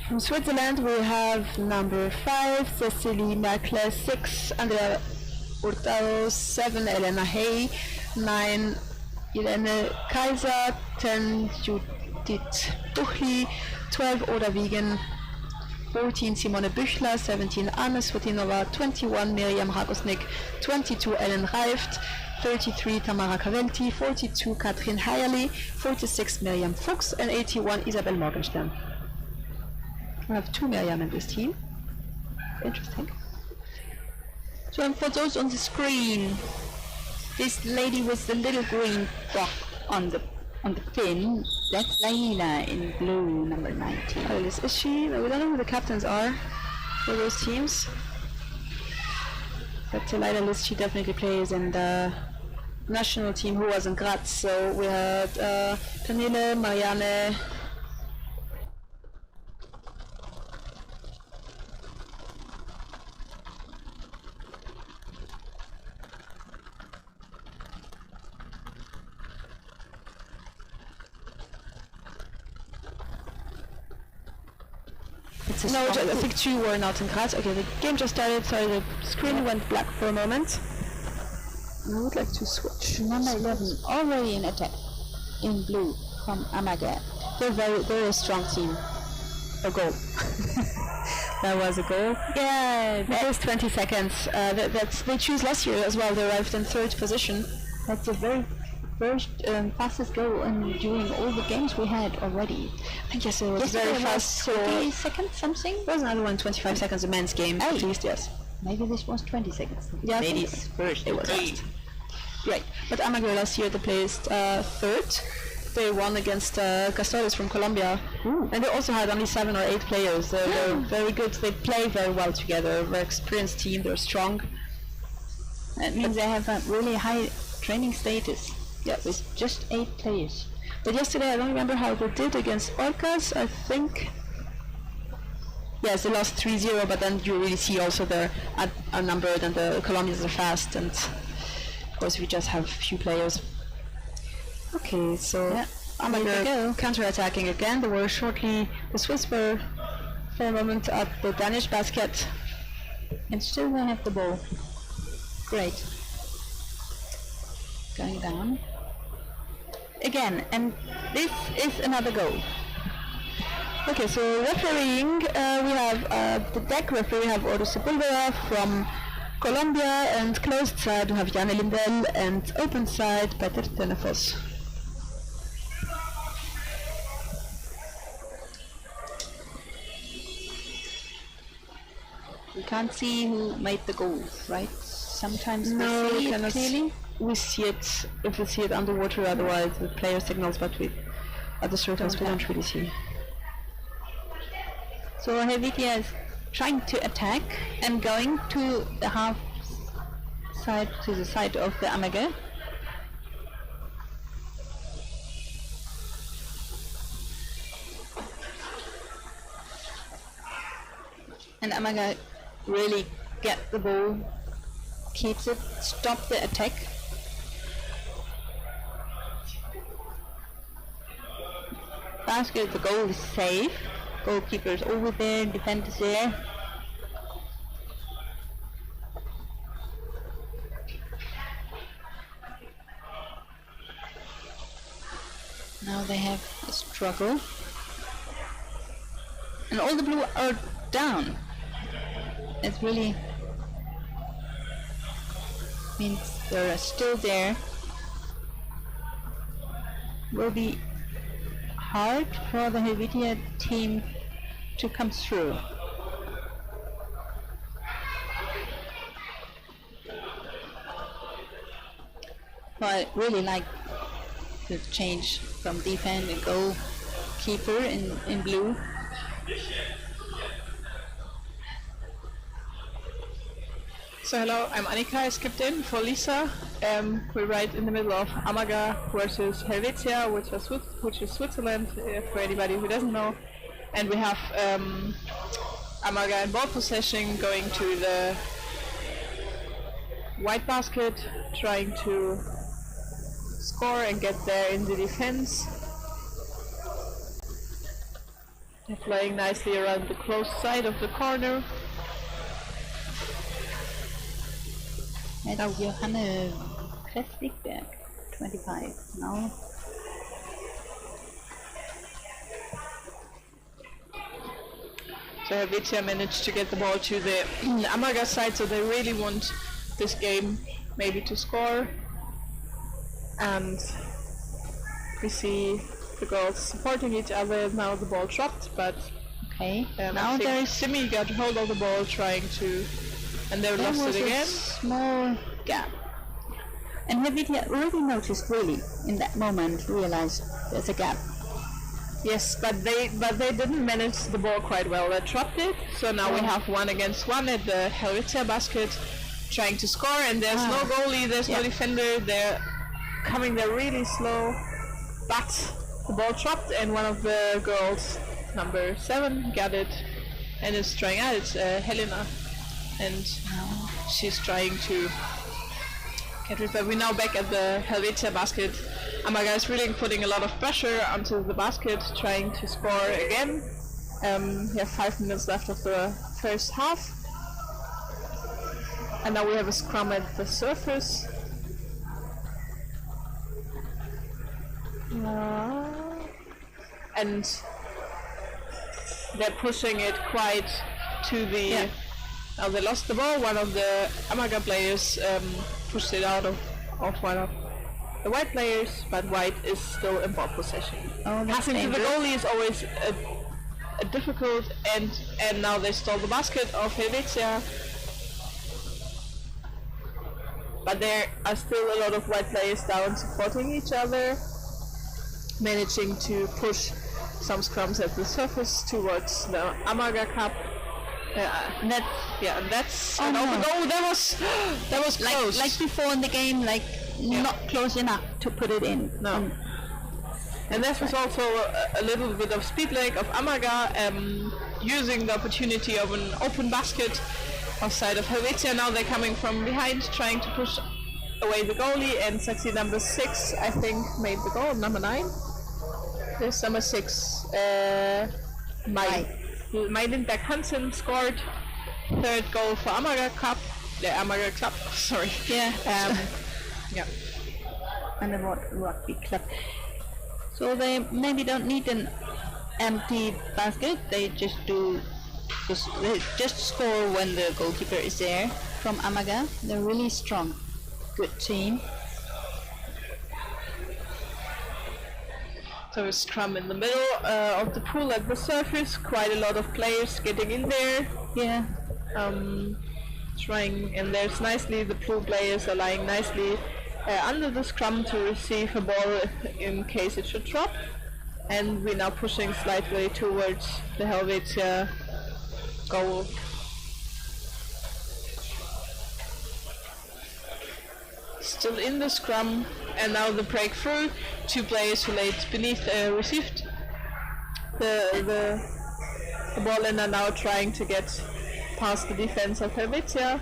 from Switzerland we have number 5, Cecily Merkle, 6, Andrea Hurtado, 7, Elena Hay, 9, Irene Kaiser, 10, Judith Buchli, 12, Oda Wiegen, 14, Simone Büchler, 17, Anna Svotinova, 21, Miriam Hagosnik, 22, Ellen Reift, 33, Tamara Cavelti, 42, Katrin Heierli, 46, Miriam Fuchs, and 81, Isabel Morgenstern. We have 2 Miriam in this team. Interesting. So, and for those on the screen, this lady with the little green dot on the pin, that's Laila in blue, number 19. Is she? We don't know who the captains are for those teams. But Laila List, she definitely plays in the national team who was in Graz. So we had Pernille, Marianne. No, I think 2 were not in Graz. Okay, the game just started, sorry, the screen went black for a moment. I would like to switch. Number 11 already in attack in blue from Amager. They're very strong team. A goal. That was a goal. Yeah, The first 20 seconds. They choose last year as well. They arrived in 3rd position. that's the very first fastest goal during all the games we had already. I think yes, it was Yesterday very was fast score. 30 seconds something? There was another one, 25 seconds, a men's game, at least, yes. Maybe this was 20 seconds. Yeah, I think Ladies first. it was fast. Right, but Amager last year they placed 3rd. They won against Castores from Colombia, and they also had only 7 or 8 players. They're very good. They play very well together. Very experienced team. They're strong. That means they have a really high training status. Yeah, With just 8 players. but yesterday I don't remember how they did against Orcas. I think. Yes, they lost 3-0, but then you really see also they're outnumbered and the Colombians are fast, and of course we just have a few players. Okay, so Yeah, there you Amager go. counter-attacking again. They were shortly, the Swiss were for a moment at the Danish basket. And still they have the ball. Great. Going down. Again, and this is another goal. Okay, so refereeing, we have the deck referee, we have Oro Sepulveda from Colombia, and closed side we have Janne Lindell, and open side Peter Tenefos. We can't see who made the goals, right? Sometimes No, we we see it cannot clearly. We see it if we see it underwater, otherwise the player signals, but we at the surface we don't really see. So Helvetia is trying to attack and going to the half side, to the side of the Amager. And Amager really get the ball, keeps it, stop the attack. Basket, the goal is safe. Goalkeeper is over there, defenders there. Now they have a struggle. And all the blue are down. It really means they're still there. Will be hard for the Helvetia team to come through. So I really like the change from defense and goalkeeper in blue. So hello, I'm Annika. I skipped in for Lisa. We're right in the middle of Amager versus Helvetia, which is Switzerland, for anybody who doesn't know. And we have Amager in ball possession, going to the white basket, trying to score and get there in the defense. They're playing nicely around the close side of the corner. Now Johanne Kresvikberg, 25 now. So Helvetia managed to get the ball to the Amager side, so they really want this game maybe to score. And we see the girls supporting each other. Now the ball dropped, but Okay, I now think there is Simi got hold of the ball trying to, and they there lost was it a again. small gap. And Helvetia really noticed, really, in that moment, realized there's a gap. Yes, but they didn't manage the ball quite well. They dropped it, so now we have 1-against-1 at the Helvetia basket, trying to score, and there's no goalie, there's no defender. They're coming there really slow, but the ball dropped, and one of the girls, number 7, got it and is trying out. It's Helena, and she's trying to get it. But we're now back at the Helvetia basket. Amager is really putting a lot of pressure onto the basket, trying to score again. We have 5 minutes left of the first half. And now we have a scrum at the surface. And they're pushing it quite to the... Now they lost the ball. One of the Amaga players pushed it out of one of the white players, but white is still in ball possession. Passing to the goalie is always a difficult, and now they stole the basket of Helvetia. But there are still a lot of white players down supporting each other, managing to push some scrums at the surface towards the Amaga Cup. And that's Oh, an no. open goal. That was close. Like before in the game, not close enough to put it in. No. And this was also a little bit of speed lag of Amaga, using the opportunity of an open basket offside of Helvetia. Now they're coming from behind, trying to push away the goalie, and Saxi number 6, I think, made the goal. Number 9? There's number 6. Mai Lindberg Hansen scored third goal for Amaga Cup. The Amaga Club, sorry. Yeah. Yeah. And the rugby club. So they maybe don't need an empty basket. They just score when the goalkeeper is there from Amaga. They're really strong. Good team. So a scrum in the middle of the pool at the surface. Quite a lot of players getting in there. Yeah. Trying, and there's nicely the pool players are lying nicely under the scrum to receive a ball in case it should drop. And we're now pushing slightly towards the Helvetia goal. Still in the scrum, and now the breakthrough. 2 players who laid beneath received the ball and are now trying to get past the defense of Helvetia.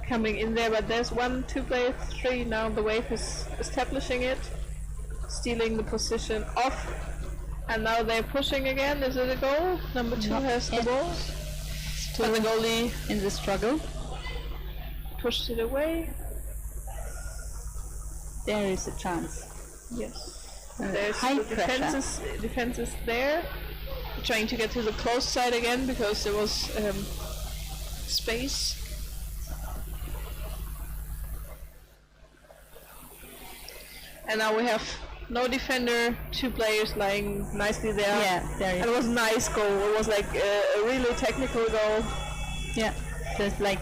Coming in there, but there's 1, 2 players, 3. Now the wave is establishing it, stealing the position off, and now they're pushing again. Is it a goal? Number 2 has the ball, but the goalie In the struggle. pushed it away. There is a chance. Yes. There's high the pressure. defense is there, trying to get to the close side again because there was space. And now we have no defender, 2 players lying nicely there. Yeah, there And is. it was a nice goal. It was like a really technical goal. Yeah. There's like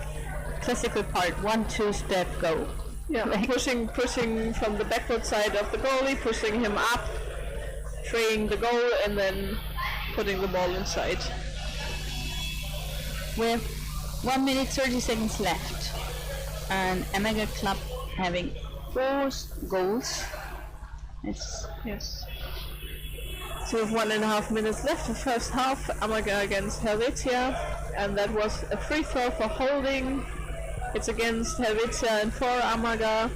classical part 1-2 step go. Yeah, pushing from the backward side of the goalie, pushing him up, freeing the goal, and then putting the ball inside. We have 1 minute 30 seconds left, and Amaga Club having 4 goals. Yes. So we have 1.5 minutes left, the first half, Amaga against Helvetia, and that was a free throw for holding. It's against Helvetia and for Amaga.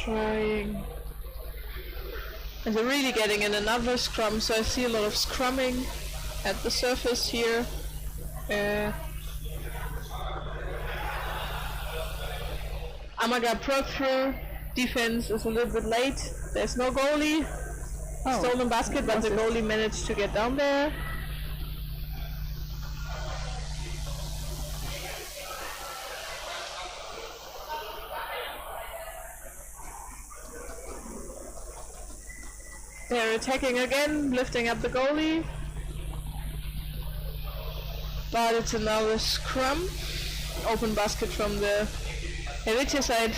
Trying. And they're really getting in another scrum, so I see a lot of scrumming at the surface here. Amaga broke through. Defense is a little bit late. There's no goalie. Stolen basket, but the goalie managed to get down there. They're attacking again, lifting up the goalie. But it's another scrum. Open basket from the Helvetia side.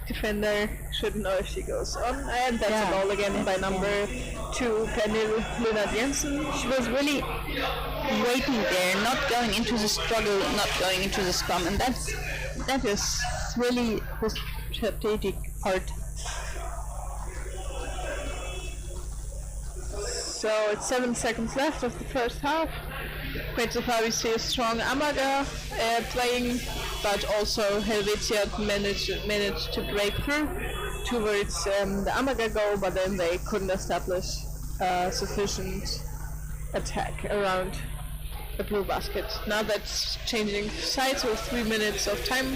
Defender shouldn't know if she goes on. And that's a goal again by number 2, Pernille Lynard Jensen. She was really waiting there, not going into the struggle, not going into the scrum, and that is really the strategic part. So it's 7 seconds left of the first half. Great so far we see a strong Amaga playing, but also Helvetia managed to break through towards the Amaga goal, but then they couldn't establish sufficient attack around the blue basket. Now that's changing sides with 3 minutes of time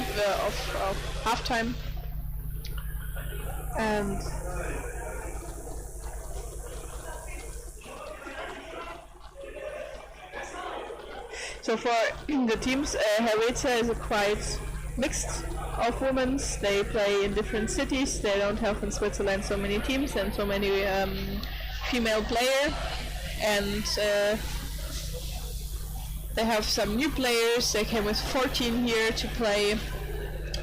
of half time. And so for the teams, Helvetia is a quite mixed of women. They play in different cities. They don't have in Switzerland so many teams and so many female players. And they have some new players. They came with 14 here to play.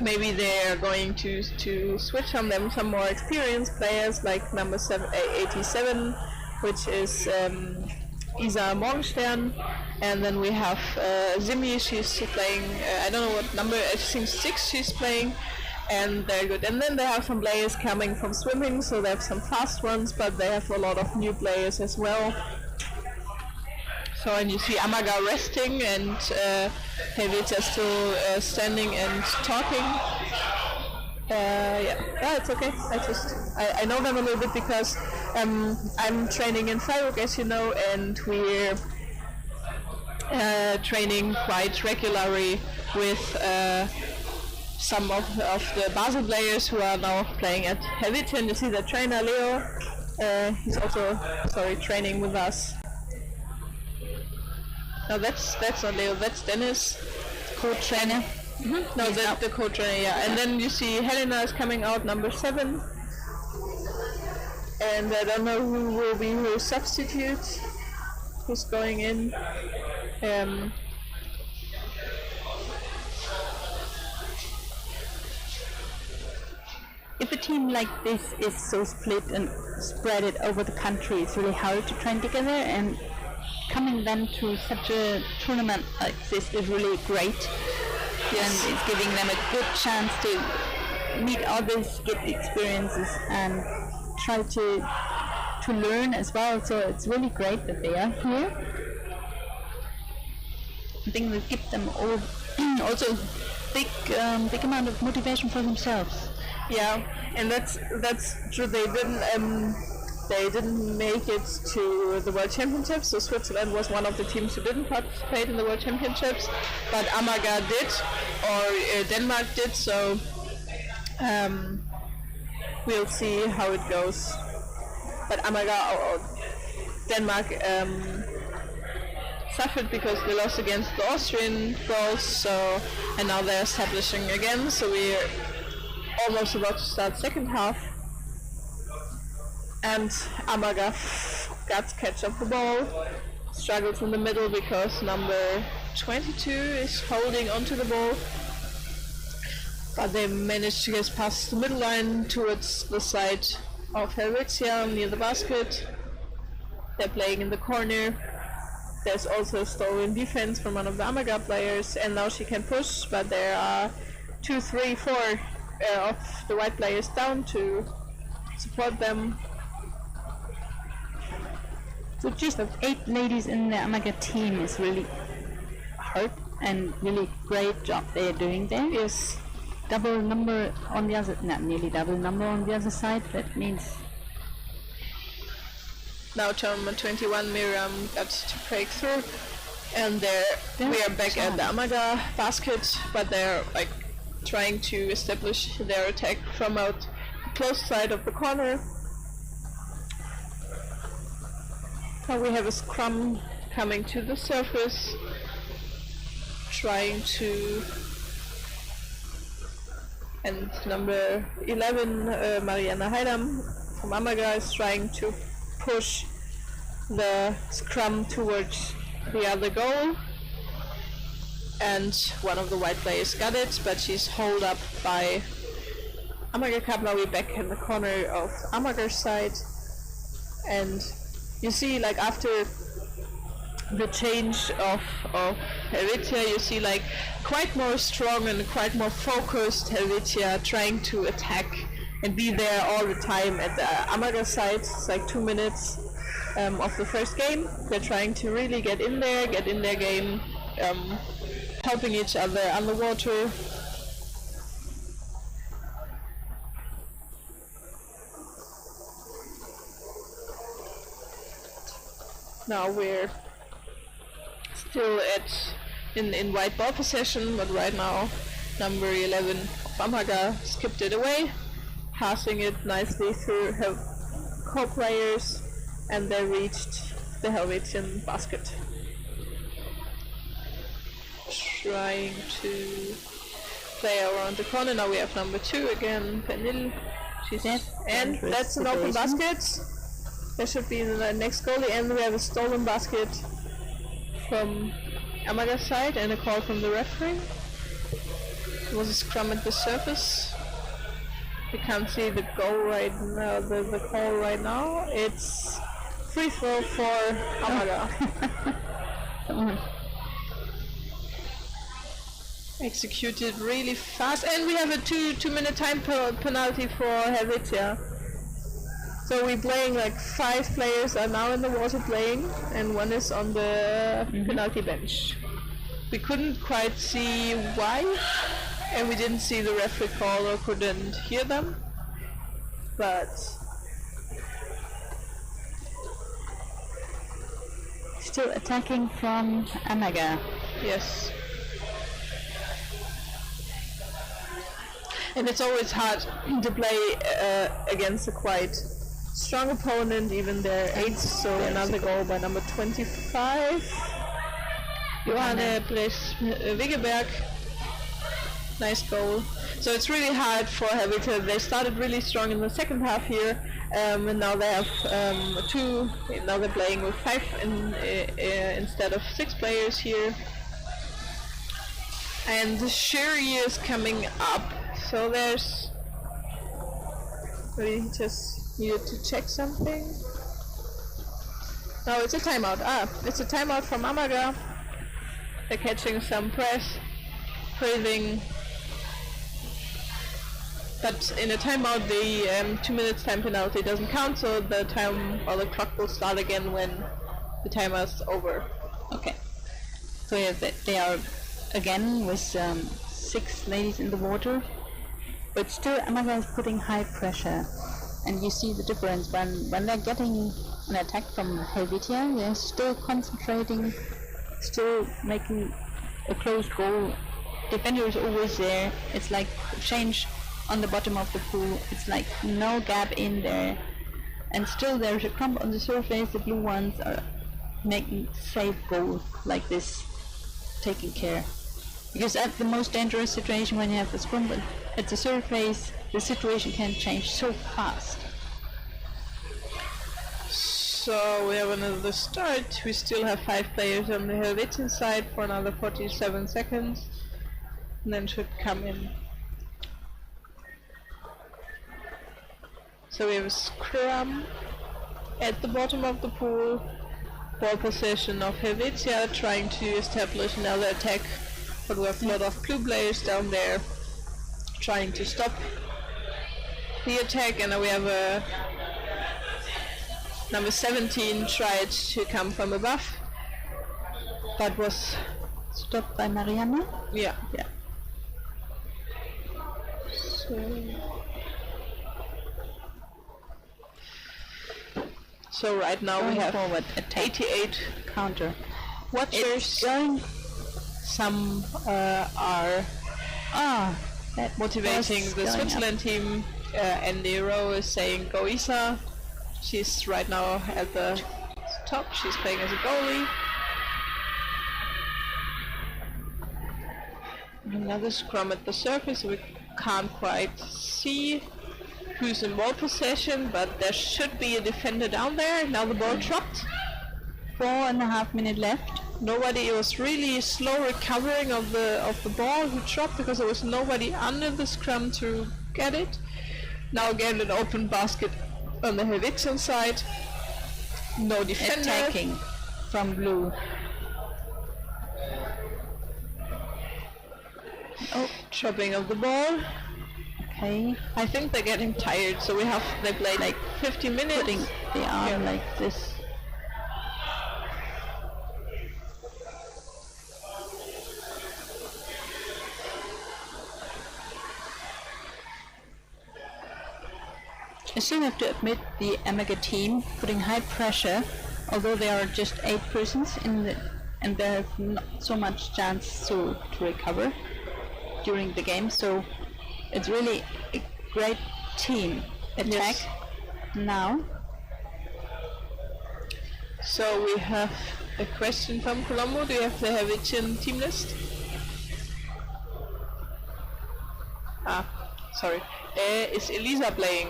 Maybe they're going to switch on them some more experienced players, like number 87, which is Isa Morgenstern. And then we have Zimi. She's playing, I don't know what number, I think 6 she's playing. And they're good. And then they have some players coming from swimming, so they have some fast ones, but they have a lot of new players as well. So, and you see Amaga resting and Helvetia still standing and talking. Yeah, it's okay. I know them a little bit because I'm training in Freiburg, as you know, and we're training quite regularly with some of the Basel players who are now playing at Helvetia. And you see the trainer Leo. He's also training with us. No, that's not Leo, that's Dennis, co-trainer. Mm-hmm. No, that's the co-trainer, yeah. And then you see Helena is coming out, number 7. And I don't know who will be her substitute, who's going in. If a team like this is so split and spread it over the country, it's really hard to train together, and coming then to such a tournament like this is really great. Yes. And it's giving them a good chance to meet others, get the experiences, and try to learn as well. So it's really great that they are here. I think it gives them all also big amount of motivation for themselves. Yeah, and that's true. They didn't make it to the World Championships, so Switzerland was one of the teams who didn't participate in the World Championships, but Amaga did, or Denmark did, so we'll see how it goes. But Amaga or Denmark suffered because they lost against the Austrian girls, and now they're establishing again, so we're almost about to start second half. And Amaga got to catch up the ball, struggles in the middle because number 22 is holding onto the ball, but they managed to get past the middle line towards the side of Helvetia near the basket. They're playing in the corner. There's also a stolen defense from one of the Amaga players, and now she can push, but there are 2, 3, 4 of the white players down to support them. So just 8 ladies in the Amaga team is really hard and really great job they are doing there. Yes. Double number on the other, not nearly double number on the other side. That means now tournament 21 Miriam got to break through, and we are back at the Amaga basket, but they're like trying to establish their attack from out the close side of the corner. Now we have a scrum coming to the surface, trying to, and number 11, Mariana Heidam from Amaga, is trying to push the scrum towards the other goal, and one of the white players got it, but she's held up by Amaga Cup. Now we're back in the corner of Amaga's side, and you see, like, after the change of Helvetia, you see like quite more strong and quite more focused Helvetia trying to attack and be there all the time at the Amaga side. It's like 2 minutes of the first game. They're trying to really get in their game, helping each other underwater. Now we're still in white ball possession, but right now number 11 of Amaga skipped it away, passing it nicely through her co-players, and they reached the Helvetian basket. Trying to play around the corner. Now we have number 2 again, Pernille. And that's an open basket. That should be the next goalie, and we have a stolen basket from Amaga's side and a call from the referee. It was a scrum at the surface. You can't see the goal right now, the call right now. It's free throw for Amaga. Executed really fast, and we have a two-minute time penalty for Helvetia. So we're playing like 5 players are now in the water playing, and 1 is on the penalty bench. We couldn't quite see why, and we didn't see the referee call or couldn't hear them, but Still attacking from Amaga. yes. And it's always hard to play against a quite strong opponent, even their age. So another goal by number 25, Johanne Wiggeberg. Nice goal. So it's really hard for Helvetia. They started really strong in the second half here, and now they have 2. Now they're playing with 5 instead of 6 players here. And the jury is coming up. So there's... We just needed to check something. No, it's a timeout. It's a timeout from Amaga. They're catching some press, praising. But in a timeout, the 2 minutes time penalty doesn't count, so the time or the clock will start again when the timeout's over. Okay. So yeah, they are again with 6 ladies in the water, but still Amaga is putting high pressure, and you see the difference when they're getting an attack from Helvetia. They're still concentrating, still making a close goal. Defender is always there. It's like change on the bottom of the pool. It's like no gap in there, and still there's a crumb on the surface. The blue ones are making safe goals like this, taking care. Because at the most dangerous situation, when you have the scrum at the surface, the situation can change so fast. So we have another start. We still have 5 players on the Helvetian side for another 47 seconds, and then should come in. So we have a scrum at the bottom of the pool. Ball possession of Helvetia, trying to establish another attack, but we have a lot of blue players down there trying to stop the attack, and we have a number 17 tried to come from above, but was Stopped by Marianne. yeah. So right now we have forward attack 88 counter. watchers. Some are That motivating was the going Switzerland team. Andy Rowe is saying go Isa. She's right now at the top. She's playing as a goalie. Another scrum at the surface. We can't quite see who's in ball possession, but there should be a defender down there. Now the ball dropped. 4.5 minutes left. Nobody. It was really slow recovering of the ball who dropped because there was nobody under the scrum to get it. Now again an open basket on the Helvetian side. No defender. Attacking from blue. Oh, dropping of the ball. Okay. I think they're getting tired, so they play like 50 minutes. Putting the arm like this. I still have to admit the Amaga team putting high pressure, although there are just 8 persons in and there's not so much chance to recover during the game. So it's really a great team attack now. So we have a question from Colombo. Do you have the Helvetian team list? Sorry. Is Elisa playing?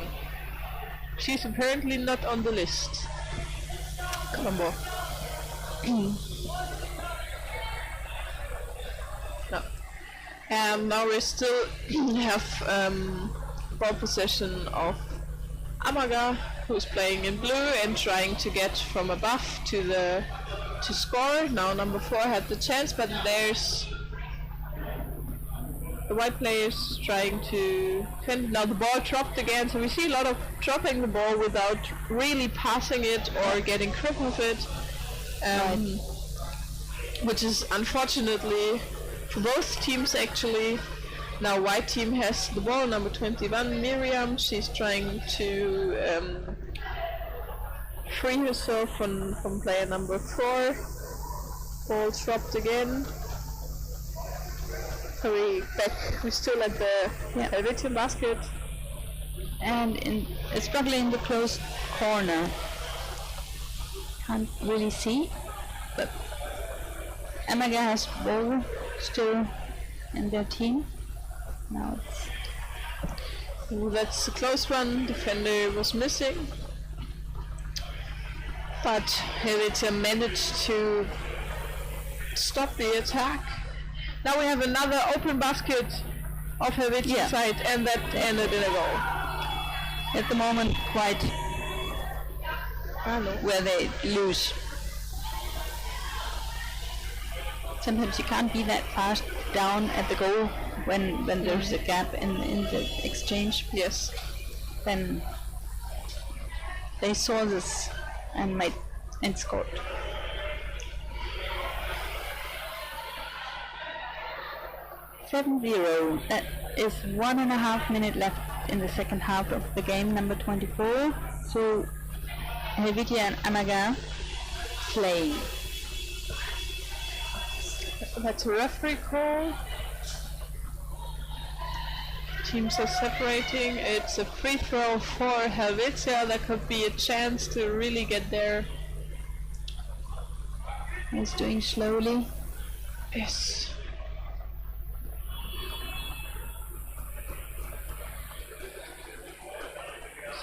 She's apparently not on the list. Colombo. No. Now we still have ball possession of Amaga, who's playing in blue and trying to get from above to score. Now number 4 had the chance, but there's the white players trying to defend. Now the ball dropped again, so we see a lot of dropping the ball without really passing it or getting grip of it, which is unfortunately for both teams actually. Now white team has the ball, number 21, Miriam. She's trying to free herself from player number 4. Ball dropped again. So we're still at the Helvetian basket. And it's probably in the closed corner. Can't really see, but Amaga has ball still in their team. Now that's a close one. Defender was missing, but Helvetia managed to stop the attack. Now we have another open basket of Helvetia side, and that ended in a goal. At the moment, quite where they lose. Sometimes you can't be that fast down at the goal when there's a gap in the exchange. Yes. Then they saw this and scored. (7-0). That is 1.5 minutes left in the second half of the game, number 24. So Helvetia and Amaga play. That's a referee call. Teams are separating. It's a free throw for Helvetia. That could be a chance to really get there. It's doing slowly. Yes.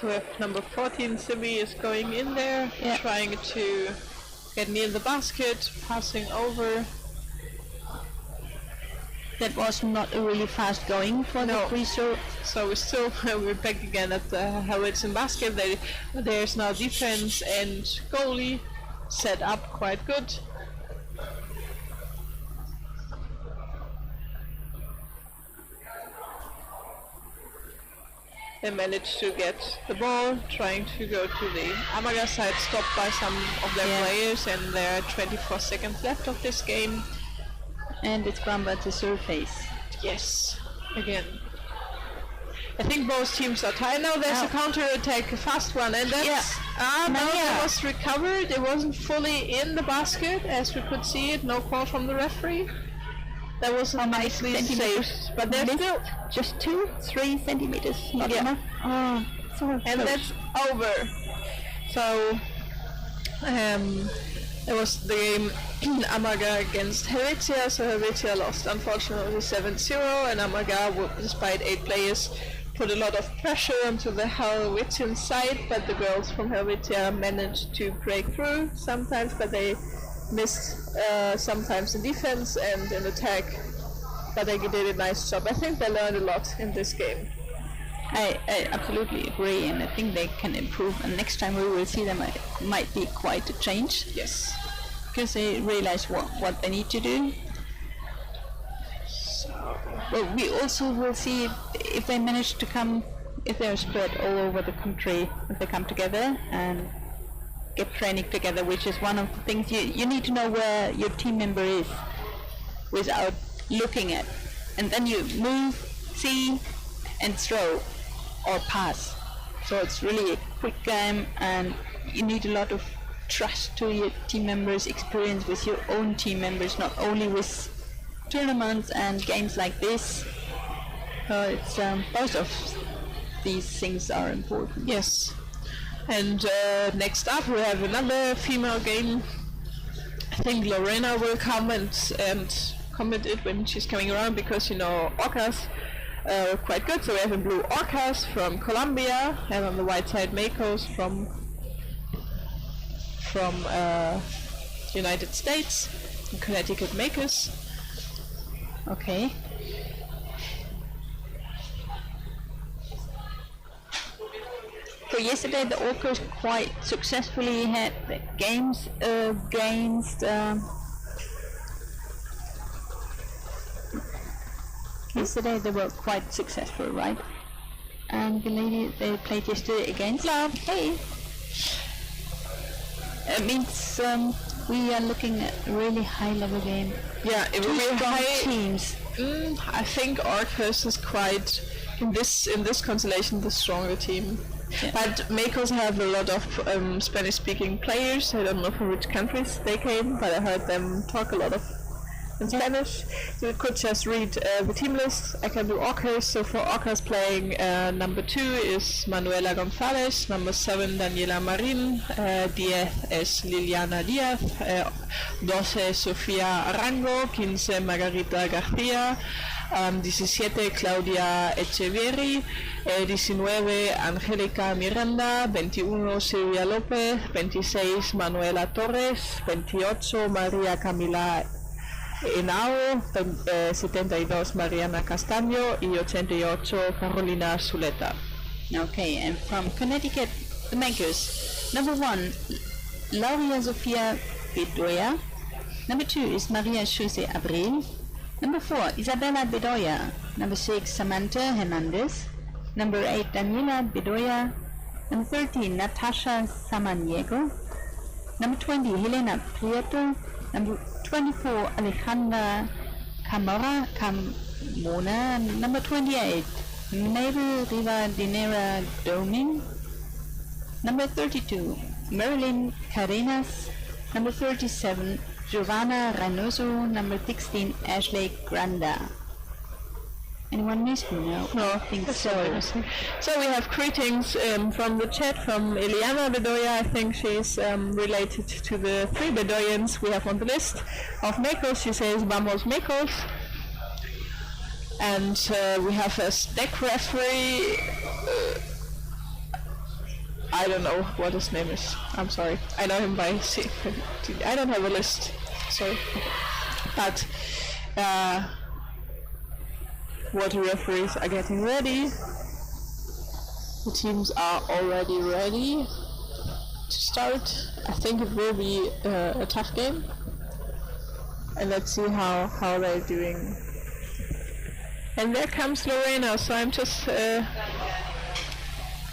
So we have number 14, Simi, is going in there, trying to get near the basket, passing over. That was not a really fast going for the free throw. So we're back again at the Helvetian basket. There's now defense and goalie set up quite good. They managed to get the ball, trying to go to the Amaga side, stopped by some of their players, and there are 24 seconds left of this game. And it's Bamba to surface. Yes, again. I think both teams are tired. Now there's a counter-attack, a fast one, and that's... it was recovered. It wasn't fully in the basket, as we could see it. No call from the referee. That was nicely saved. But there's still... Just 2-3 centimeters, not enough. Oh, so and that's over. So... it was the game Amaga against Helvetia, so Helvetia lost unfortunately 7-0, and Amaga, despite 8 players, put a lot of pressure onto the Helvetian side, but the girls from Helvetia managed to break through sometimes, but they missed sometimes in defense and in attack, but they did a nice job. I think they learned a lot in this game. I absolutely agree, and I think they can improve, and next time we will see them, it might be quite a change. Yes. Because they realize what they need to do. So, well, we also will see if they manage to come, if they're spread all over the country, if they come together and get training together, which is one of the things you need to know where your team member is without looking at. And then you move, see, and throw or pass. So it's really a quick game, and you need a lot of trust to your team members, experience with your own team members, not only with tournaments and games like this. It's both of these things are important. Yes. And next up we have another female game. I think Lorena will come and comment it when she's coming around, because orcas are quite good. So we have in blue orcas from Colombia, and on the white side Makos from United States, and Connecticut Makers. Okay. So yesterday the Orcas quite successfully had the games against yesterday they were quite successful, right? And the lady they played yesterday against. Hey. It means we are looking at a really high level game. Yeah, it will be Strong high. teams. I think Orcas is quite in this constellation the stronger team. Yeah. But Makos have a lot of Spanish-speaking players. I don't know from which countries they came, but I heard them talk a lot of in Spanish. So we could just read the team list. I can do Orcas. So for Orcas playing, number 2 is Manuela González, number 7 Daniela Marín, 10 es Liliana Díaz, 12 Sofía Arango, 15 Margarita García, 17 Claudia Echeverri, 19 Angélica Miranda, 21 Silvia López, 26 Manuela Torres, 28 María Camila Henao, 72 Mariana Castaño y 88 Carolina Zuleta. Okay, and from Connecticut, the makers. Number 1, Laura Sofia Bedoya. Number 2 is Maria Jose Abril. Number 4, Isabella Bedoya. Number 6, Samantha Hernandez. Number 8, Daniela Bedoya. Number 13, Natasha Samaniego. Number 20, Helena Prieto. Number 24, Alejandra Carmona. Number 28, Mabel Rivadeneira Doming. Number 32, Marilyn Carenas. Number 37, Giovanna Reynoso. Number 16, Ashley Granda. Anyone missed me now? No, I think that's so. so interesting. So we have greetings from the chat from Eliana Bedoya. I think she's related to the 3 Bedoyans we have on the list. Of Makos, she says Vamos Makos. And we have a deck referee. I don't know what his name is. I'm sorry. I know him by I don't have a list. Sorry. But water referees are getting ready. The teams are already ready to start. I think it will be a tough game. And let's see how they're doing. And there comes Lorena, so I'm just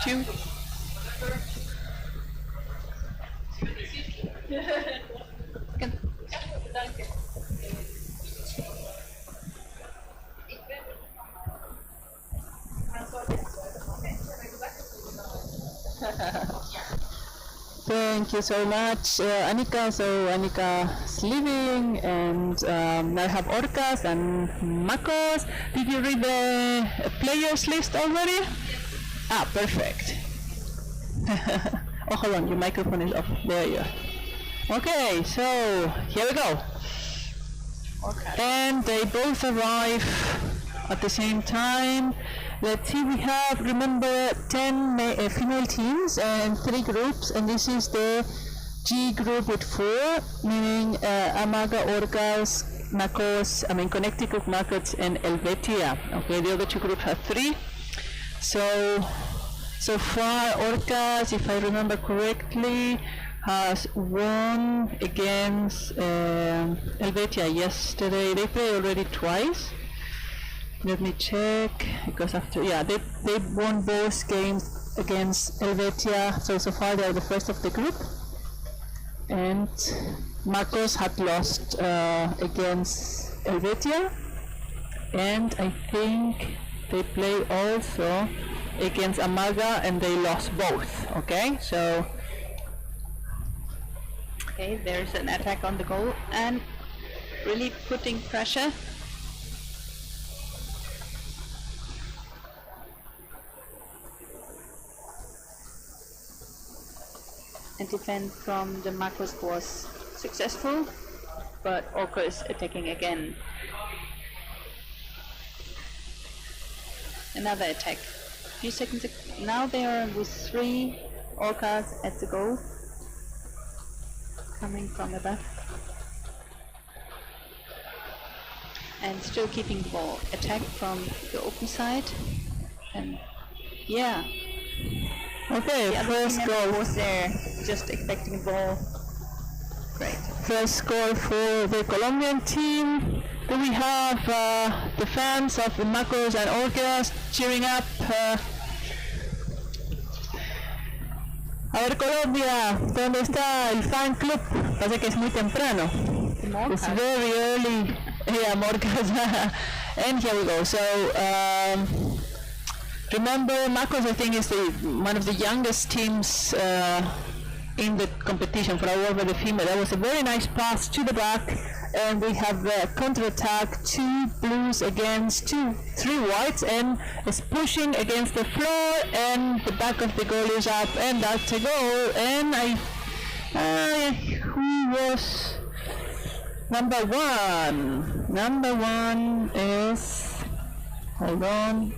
two. Thank you so much, Annika. So Annika's leaving, and now I have Orcas and Makos. Did you read the players list already? Ah, perfect. Oh, hold on, your microphone is off. There you are. Okay, so here we go. Okay. And they both arrive at the same time. Let's see, we have, remember, 10 female teams and 3 groups, and this is the G group with 4, meaning Amaga, Orcas, Makos, Connecticut, Makos, and Helvetia. Okay, the other 2 groups have 3. So far, Orcas, if I remember correctly, has won against Helvetia yesterday. They played already twice. Let me check, because they won both games against Helvetia, so far they are the first of the group. And Marcos had lost against Helvetia, and I think they play also against Amaga and they lost both. Okay, so Okay, there's an attack on the goal and really putting pressure. And defense from the Marcos was successful, but Orca is attacking again. Another attack. A few seconds now they are with 3 Orcas at the goal, coming from above. And still keeping the ball. Attack from the open side. And yeah. Okay, The other first team member goal. was there, just expecting the ball. Great. First score for the Colombian team. Then we have the fans of the Macos and Orcas cheering up. A ver, Colombia, ¿dónde está el fan club? Parece que es muy temprano. It's very early. Yeah, Morcas. And here we go. So, remember, Macos, I think, is one of the youngest teams in the competition for our over the female. That was a very nice pass to the back, and we have a counter-attack, 2 blues against 3 whites, and is pushing against the floor, and the back of the goal is up, and that's a goal. And who was number 1? Number 1 is, hold on,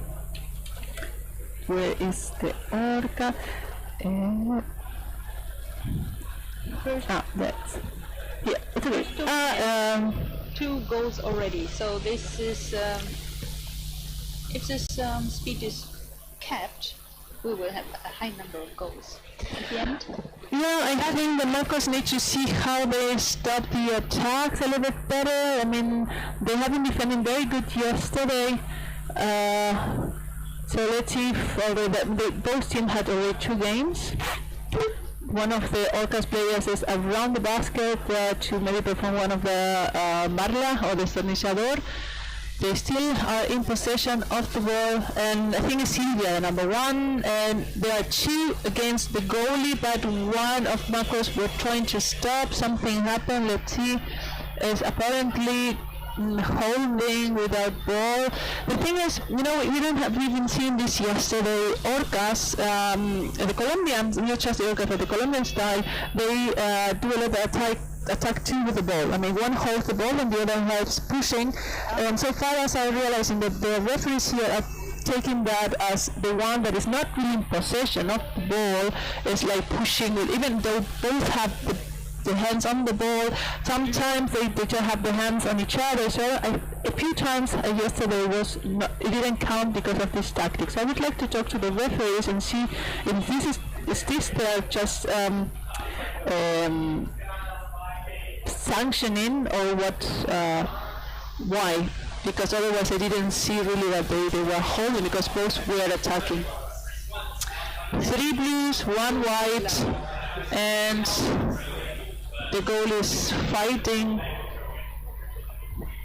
where is the Orca? That's yeah. It's okay. 2 goals already. So this is if this speed is kept, we will have a high number of goals at the end. Yeah, I think the Marcos need to see how they stop the attacks a little bit better. I mean, they have been defending very good yesterday. So let's see if both teams had already 2 games. One of the Orcas players is around the basket to maybe perform one of the Marla or the Destornillador. They still are in possession of the ball, and I think it's Silvia, the number 1, and there are 2 against the goalie, but one of Marcos were trying to stop. Something happened. Let's see. Is apparently holding without ball. The thing is, we didn't seen this yesterday. Orcas, the Colombians, not just the Orcas, but the Colombian style, they do a lot of attack 2 with the ball. I mean, one holds the ball and the other helps pushing. And so far as I'm realizing that the referees here are taking that as the one that is not really in possession of the ball, is like pushing it, even though both have the hands on the ball. Sometimes they just have the hands on each other. So a few times yesterday it didn't count because of this tactics. I would like to talk to the referees and see if this they're just sanctioning or what? Why? Because otherwise I didn't see really that they were holding, because both were attacking. 3 blues, 1 white, and the goal is fighting,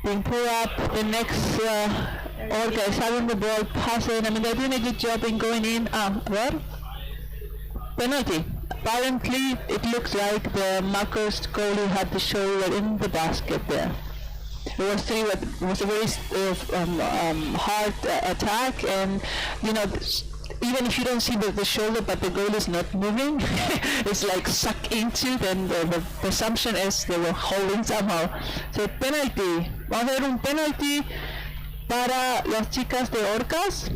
being pulled up. The next Orca is having the ball, passing. I mean, they're doing a good job in going in. What? Penalty. Apparently, it looks like the Marcos goalie had the shoulder in the basket there. It was a very hard attack, and even if you don't see the shoulder, but the goal is not moving, it's like sucked into, then the presumption is they were holding somehow. So penalty. Vamos a ver un penalty para las chicas de Orcas.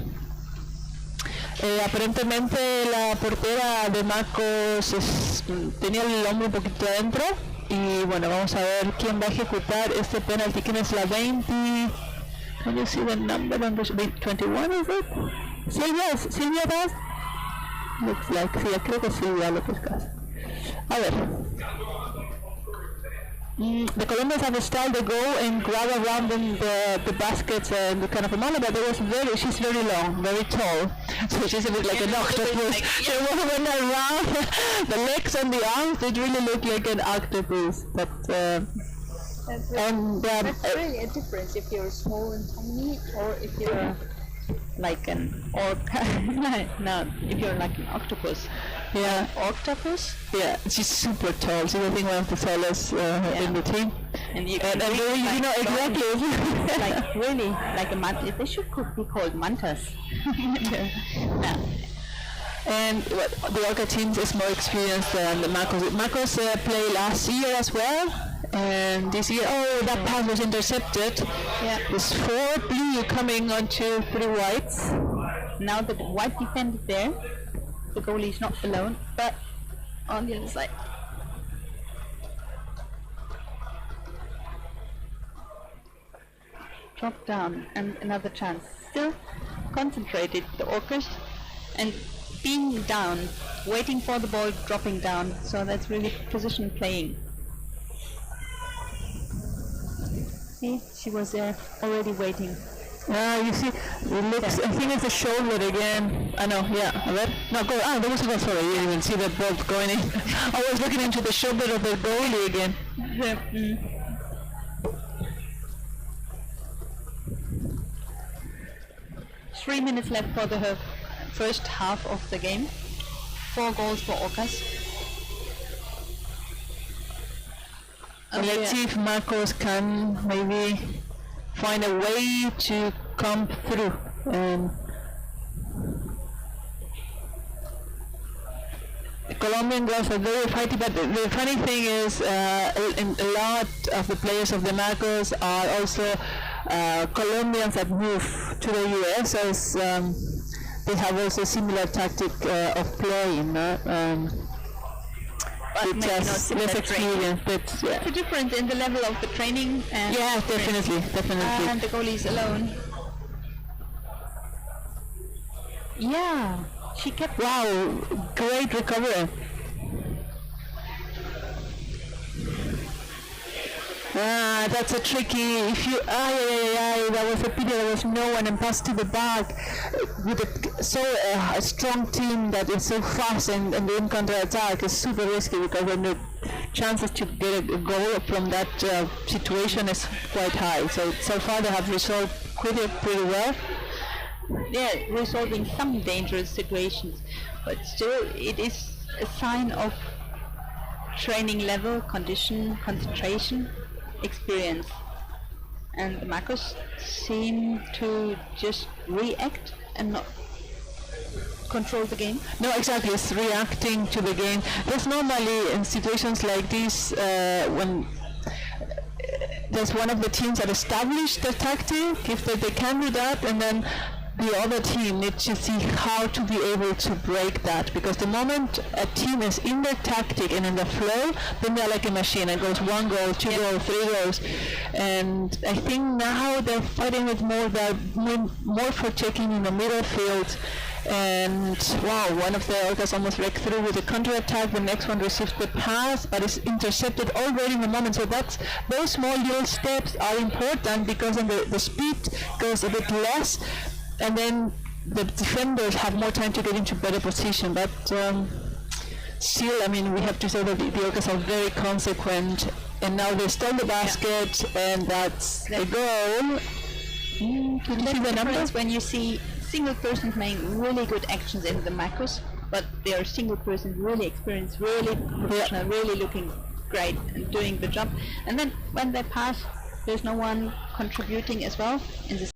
Aparentemente la portera de Marcos tenía el hombro un poquito adentro, y bueno, vamos a ver quién va a ejecutar este penalty. ¿Quién es la 20? Can you see the number on the 21, is it? Silvia does? Looks like, sí, creo que Silvia López Casa. A ver. The Colombians have a style, they go and grab around the baskets and the kind of a model, but she's very long, very tall, so she's a bit like an octopus. She went around, the legs and the arms, it really look like an octopus. But That's really a difference if you're small and tiny, or if you're like an orca. No, if you're like an octopus. Yeah. octopus. Yeah, she's super tall. She's I think one of the tallest in the team. And you And really, you know exactly. like really like a manta. They should be called mantas. Yeah. And the Orca team is more experienced than the Macros. Macros played last year as well, and this year, that pass was intercepted. Yeah. There's 4 blue coming onto 3 whites. Now the white defender there, the goalie is not alone, but on the other side. Drop down and another chance. Still concentrated, the Orcas, and being down, waiting for the ball dropping down. So that's really position playing. See, she was there already waiting. You see, it looks, I think it's a shoulder again. I know, yeah, right? No, go, there was a goal, sorry, you didn't even see the ball going in. I was looking into the shoulder of the goalie again. Yeah. 3 minutes left for the first half of the game. 4 goals for Orcas. And let's see if Marcos can maybe find a way to come through. The Colombian girls are very fighty, but the funny thing is a lot of the players of the Marcos are also Colombians that move to the US, as they have also a similar tactic of playing. But maybe not less similar experience, but yeah. The difference in the level of the training and Yeah, definitely. and the goalie is alone. Yeah, she kept. Wow, great recovery. That's a tricky. If you that was a pity. There was no one and pass to the back with a strong team that is so fast and in counter attack is super risky because then the chances to get a goal from that situation is quite high. So far they have resolved pretty well. Yeah, resolving some dangerous situations, but still it is a sign of training level, condition, concentration, experience. And the Marcos seem to just react and not control the game. No, exactly. It's reacting to the game. There's normally in situations like this when there's one of the teams that established the tactic, if they can do that, and then the other team needs to see how to be able to break that, because the moment a team is in their tactic and in the flow, then they're like a machine. It goes 1 goal, 2 goals, 3 goals, and I think now they're fighting with more for taking in the middle field. And wow, one of the Orcas almost break through with a counter-attack. The next one receives the pass, but is intercepted already in the moment. So those small little steps are important, because then the speed goes a bit less, and then the defenders have more time to get into better position. But still, I mean, we have to say that the Orcas are very consequent, and now they stole the basket, and that's a goal. Can you see the numbers? When you see single persons making really good actions in the Marcos, but they are single persons, really experienced, really professional, really looking great and doing the job. And then when they pass, there's no one contributing as well in the